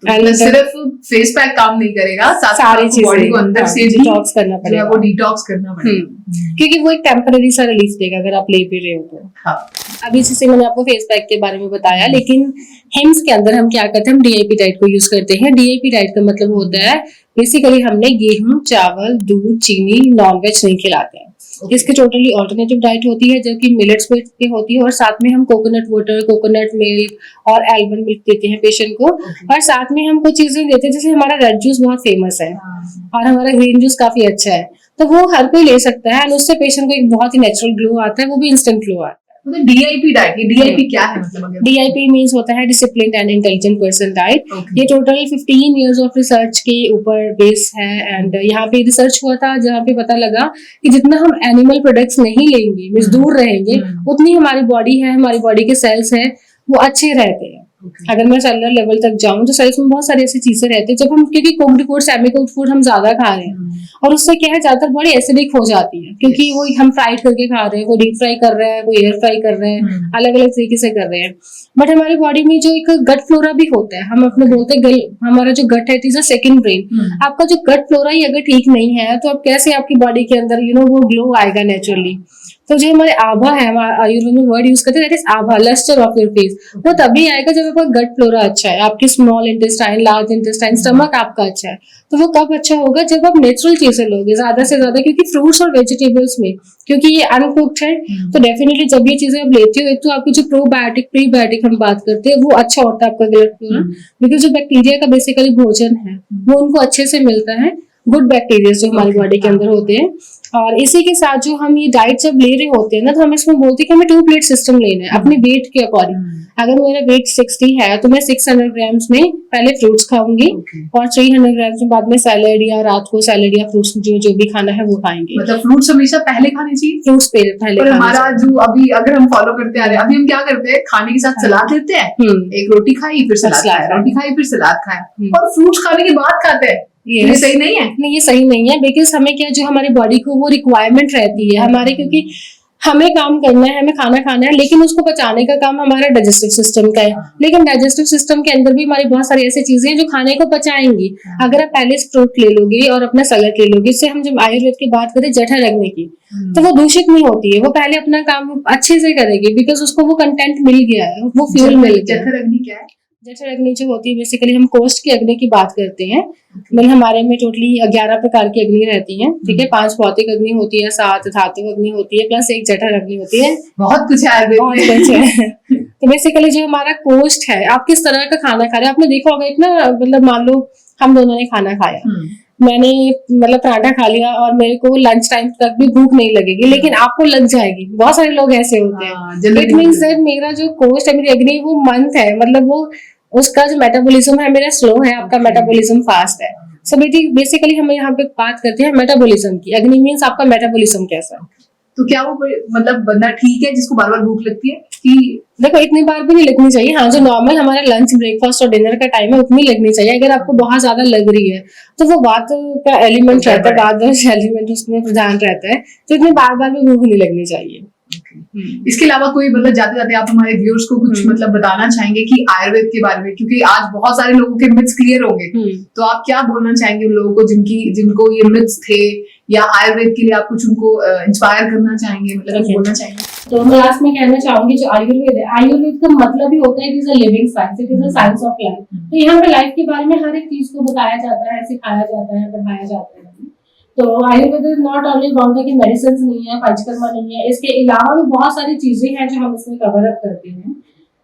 सिर्फ फेस पैक काम नहीं करेगा, सारी चीजें बॉडी को अंदर से डिटॉक्स करना पड़ेगा, वो डिटॉक्स करना पड़ेगा, क्योंकि वो एक टेम्पररी सा रिलीफ देगा अगर आप ले भी रहे हो तो। हाँ। अभी जैसे मैंने आपको फेस पैक के बारे में बताया, लेकिन हिम्स के अंदर हम क्या करते हैं, हम डीआईपी डाइट को यूज करते हैं। डीआईपी डाइट का मतलब होता है बेसिकली हमने गेहूं, चावल, दूध, चीनी, नॉनवेज नहीं खिलाते हैं। इसकी टोटली ऑल्टरनेटिव डाइट होती है जो कि मिलेट्स पे होती है, और साथ में हम कोकोनट वाटर, कोकोनट मिल्क और एल्मंड मिल्क देते हैं पेशेंट को, और साथ में हम कुछ चीजें देते हैं जैसे हमारा रेड जूस बहुत फेमस है और हमारा ग्रीन जूस काफी अच्छा है, तो वो हर कोई ले सकता है, और उससे पेशेंट को एक बहुत ही नेचुरल ग्लो आता है, वो भी इंस्टेंट ग्लो आता है। मतलब डीआईपी डाइट, ये डीआईपी क्या है? मतलब डीआईपी मींस होता है disciplined and intelligent person diet. ये टोटल 15 इयर्स ऑफ रिसर्च के ऊपर बेस है, एंड यहाँ पे रिसर्च हुआ था जहाँ पे पता लगा कि जितना हम एनिमल प्रोडक्ट्स नहीं लेंगे, मींस दूर रहेंगे, उतनी हमारी बॉडी है, हमारी बॉडी के सेल्स है वो अच्छे रहते हैं। अगर मैं सेलुलर लेवल तक जाऊं तो सेल्स में बहुत सारी ऐसी चीजें रहती है, जब हम क्योंकि cooked food, semi cooked food हम ज्यादा खा रहे हैं, और उससे क्या है ज्यादातर बॉडी एसिडिक हो जाती है, क्योंकि वो हम फ्राइड करके खा रहे हैं, कोई डीप फ्राई कर रहा है, कोई एयर फ्राई कर रहे हैं, अलग अलग तरीके से कर रहे हैं। बट हमारी बॉडी में जो एक गट फ्लोरा भी होता है, हम अपने बोलते हैं हमारा जो गट है it is a second brain. आपका जो गट फ्लोरा ही अगर ठीक नहीं है तो अब कैसे आपकी बॉडी के अंदर वो ग्लो आएगा नेचुरली। तो जो हमारे आभा है, आयुर्वेद में वर्ड यूज करते हैं that is abha, lustre of your face, वो तभी आएगा जब आपका गट फ्लोरा अच्छा है, आपकी small intestine, large intestine, stomach आपका अच्छा है। तो वो कब अच्छा होगा? जब आप नेचुरल चीजें लोगे ज्यादा से ज्यादा, क्योंकि फ्रूट्स और वेजिटेबल्स में क्योंकि ये अनकुक्ड है, तो डेफिनेटली जब ये चीजें आप लेते हो, एक तो आपकी जो प्रोबायोटिक प्रीबायोटिक हम बात करते हैं वो अच्छा होता है आपका गट फ्लोरा, बिकॉज जो बैक्टीरिया का बेसिकली भोजन है वो उनको अच्छे से मिलता है, गुड बैक्टीरिया जो हमारी बॉडी के अंदर होते हैं। और इसी के साथ जो हम ये डाइट जब ले रहे होते हैं ना, तो हम इसमें बोलते हैं कि हमें 2 प्लेट सिस्टम लेना है अपने वेट के अकॉर्डिंग। अगर मेरा वेट 60 है तो मैं 600 ग्राम्स में पहले फ्रूट्स खाऊंगी, और 300 ग्राम्स में बाद में सैलेड या रात को सैलेड या फ्रूट्स जो भी खाना है वो खाएंगे। मतलब फ्रूट्स हमेशा पहले खाने चाहिए, फ्रूट्स पहले। और हमारा जो अभी अगर हम फॉलो करते आ रहे हैं, अभी हम क्या करते हैं, खाने के साथ सलाद लेते हैं, एक रोटी खाई फिर सलाद खाया, रोटी खाई फिर सलाद खाया, और फ्रूट्स खाने के बाद खाते हैं। ये सही नहीं है। नहीं, ये सही नहीं है, बिकॉज हमें क्या, जो हमारी बॉडी को वो रिक्वायरमेंट रहती है हमारे, क्योंकि हमें काम करना है, हमें खाना खाना है, लेकिन उसको पचाने का काम हमारा डाइजेस्टिव सिस्टम का है। लेकिन डाइजेस्टिव सिस्टम के अंदर भी हमारी बहुत सारी ऐसी चीजें हैं जो खाने को पचाएंगी। अगर आप पहले फ्रूट ले लोगे और अपना सलाद ले लोगे, इससे हम जब आयुर्वेद की बात करें जठर अग्नि की, तो वो दूषित नहीं होती है, वो पहले अपना काम अच्छे से करेगी, बिकॉज उसको वो कंटेंट मिल गया है, वो फ्यूल मिल गया। जठर अग्नि क्या है? जठर अग्नि जो होती है बेसिकली हम कोष्ठ की अग्नि की बात करते हैं। मतलब हमारे में टोटली 11 प्रकार की अग्नि रहती है, ठीक है। 5 भौतिक अग्नि होती है, 7 धातु अग्नि होती है, प्लस 1 जठर अग्नि होती है। बहुत कुछ है, बहुत कुछ है। तो बेसिकली जो हमारा कोष्ठ है, आप किस तरह का खाना खा रहे हैं, आपने देखा होगा एक ना, मतलब मान लो हम दोनों ने खाना खाया, मैंने मतलब पराठा खा लिया और मेरे को लंच टाइम तक भी भूख नहीं लगेगी, लेकिन आपको लग जाएगी। बहुत सारे लोग ऐसे होते हैं। इट मींस दैट मेरा जो कोष्ठ है, मेरी अग्नि वो मंथ है, मतलब वो उसका जो मेटाबॉलिज्म है मेरा स्लो है, आपका मेटाबॉलिज्म फास्ट है। सो बेसिकली हम यहाँ पे बात करते हैं मेटाबॉलिज्म की। अग्नि मींस आपका मेटाबॉलिज्म कैसा है। तो क्या वो मतलब बंदा ठीक है जिसको बार बार भूख लगती है? कि देखो इतनी बार भी नहीं लगनी चाहिए। हाँ, जो नॉर्मल हमारा लंच, ब्रेकफास्ट और डिनर का टाइम है उतनी लगनी चाहिए। अगर आपको बहुत ज्यादा लग रही है तो वो बात का एलिमेंट रहता है, बात एलिमेंट उसमें प्रधान रहता है, तो इतनी बार बार भी भूख नहीं लगनी चाहिए। इसके अलावा कोई मतलब जाते जाते आप हमारे व्यूअर्स को कुछ मतलब बताना चाहेंगे कि आयुर्वेद के बारे में, क्योंकि आज बहुत सारे लोगों के मिथ्स क्लियर होंगे, तो आप क्या बोलना चाहेंगे उन लोगों को जिनको ये मिथ्स थे, या आयुर्वेद के लिए आप कुछ उनको इंस्पायर करना चाहेंगे, मतलब बोलना चाहेंगे? तो मैं लास्ट में कहना चाहूंगी, जो आयुर्वेद है, आयुर्वेद का मतलब ही होता है it is a living science, it is a science of life. तो यहाँ पे लाइफ के बारे में हर एक चीज को बताया जाता है, सिखाया जाता है, पढ़ाया जाता है। तो Ayurveda is not only about कि मेडिसिन नहीं है, पंचकर्मा नहीं है, इसके अलावा भी बहुत सारी चीजें हैं जो हम इसमें कवर अप करते हैं।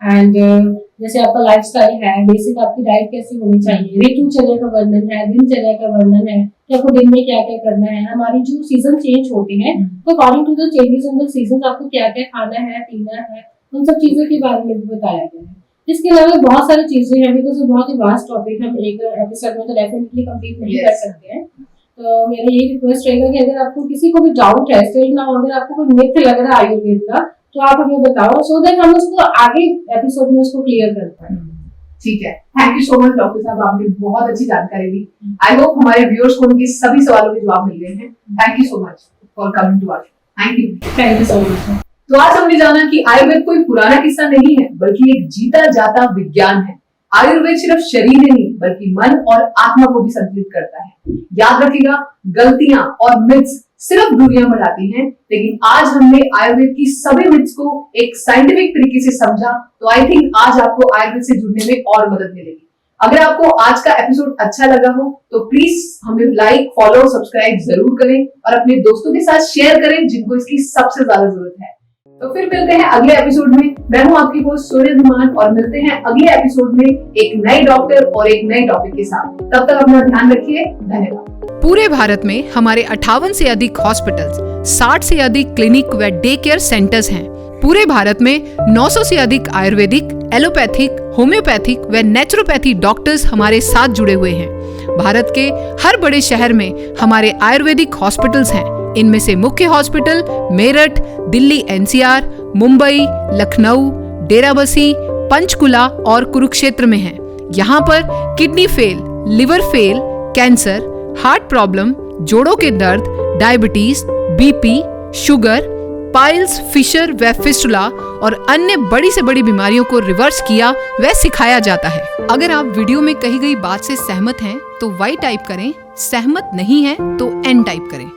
एंड जैसे आपका लाइफस्टाइल है, बेसिक आपकी डाइट कैसी होनी चाहिए, ऋतुचर्या का वर्णन है, दिनचर्या का वर्णन है कि आपको दिन में क्या क्या करना है, हमारी जो सीजन चेंज होते हैं तो according to the changes in the season आपको क्या क्या खाना है, पीना है, उन सब चीजों के बारे में भी बताया गया है। इसके अलावा बहुत सारी चीजें हैं, बिकॉज बहुत ही वास्ट टॉपिक हम एक एपिसोड में तो डेफिनेटली कंप्लीट नहीं कर सकते हैं। तो मेरा यही रिक्वेस्ट रहेगा कि अगर आपको किसी को भी डाउट है, स्टिल ना अगर आपको कोई मिथ लग रहा है आयुर्वेद का, तो आप हमें बताओ, सो दैट हम उसको आगे एपिसोड में उसको क्लियर कर पाए। ठीक है, thank you so much doctor साहब, आपने बहुत अच्छी जानकारी दी। आई होप हमारे व्यूअर्स को उनके सभी सवालों के जवाब मिल गए हैं। Thank you so much for coming to our. Thank you so much. तो आज हमने जाना कि आयुर्वेद कोई पुराना किस्सा नहीं है, बल्कि एक जीता जाता विज्ञान है। आयुर्वेद सिर्फ शरीर नहीं बल्कि मन और आत्मा को भी संतुलित करता है। याद रखिएगा, गलतियां और मिथ्स सिर्फ दूरियां बढ़ाती हैं, लेकिन आज हमने आयुर्वेद की सभी मिथ्स को एक साइंटिफिक तरीके से समझा, तो आई थिंक आज आपको आयुर्वेद से जुड़ने में और मदद मिलेगी। अगर आपको आज का एपिसोड अच्छा लगा हो तो प्लीज हमें लाइक, फॉलो, सब्सक्राइब जरूर करें और अपने दोस्तों के साथ शेयर करें जिनको इसकी सबसे ज्यादा जरूरत है। तो फिर मिलते हैं अगले एपिसोड में। मैं हूं आपकी होस्ट सोनिया धीमान और मिलते हैं अगले एपिसोड में एक नए डॉक्टर और एक नए टॉपिक के साथ। तब तक अपना ध्यान रखिए। धन्यवाद। पूरे भारत में हमारे 58 से अधिक हॉस्पिटल्स, 60 से अधिक क्लिनिक व डे केयर सेंटर्स हैं। पूरे भारत में 900 से अधिक आयुर्वेदिक, एलोपैथिक, होम्योपैथिक व नेचुरोपैथी डॉक्टर्स हमारे साथ जुड़े हुए हैं। भारत के हर बड़े शहर में हमारे आयुर्वेदिक हॉस्पिटल्स हैं। इनमें से मुख्य हॉस्पिटल मेरठ, दिल्ली NCR, मुंबई, लखनऊ, डेराबसी, पंचकुला और कुरुक्षेत्र में हैं। यहाँ पर kidney fail, liver fail, cancer, heart problem, जोड़ों के दर्द, diabetes, BP, sugar, piles, fissure व फिस्टुला और अन्य बड़ी से बड़ी बीमारियों को रिवर्स किया व सिखाया जाता है। अगर आप वीडियो में कही गई बात से सहमत हैं तो Y टाइप करें, सहमत नहीं हैं तो N टाइप करें।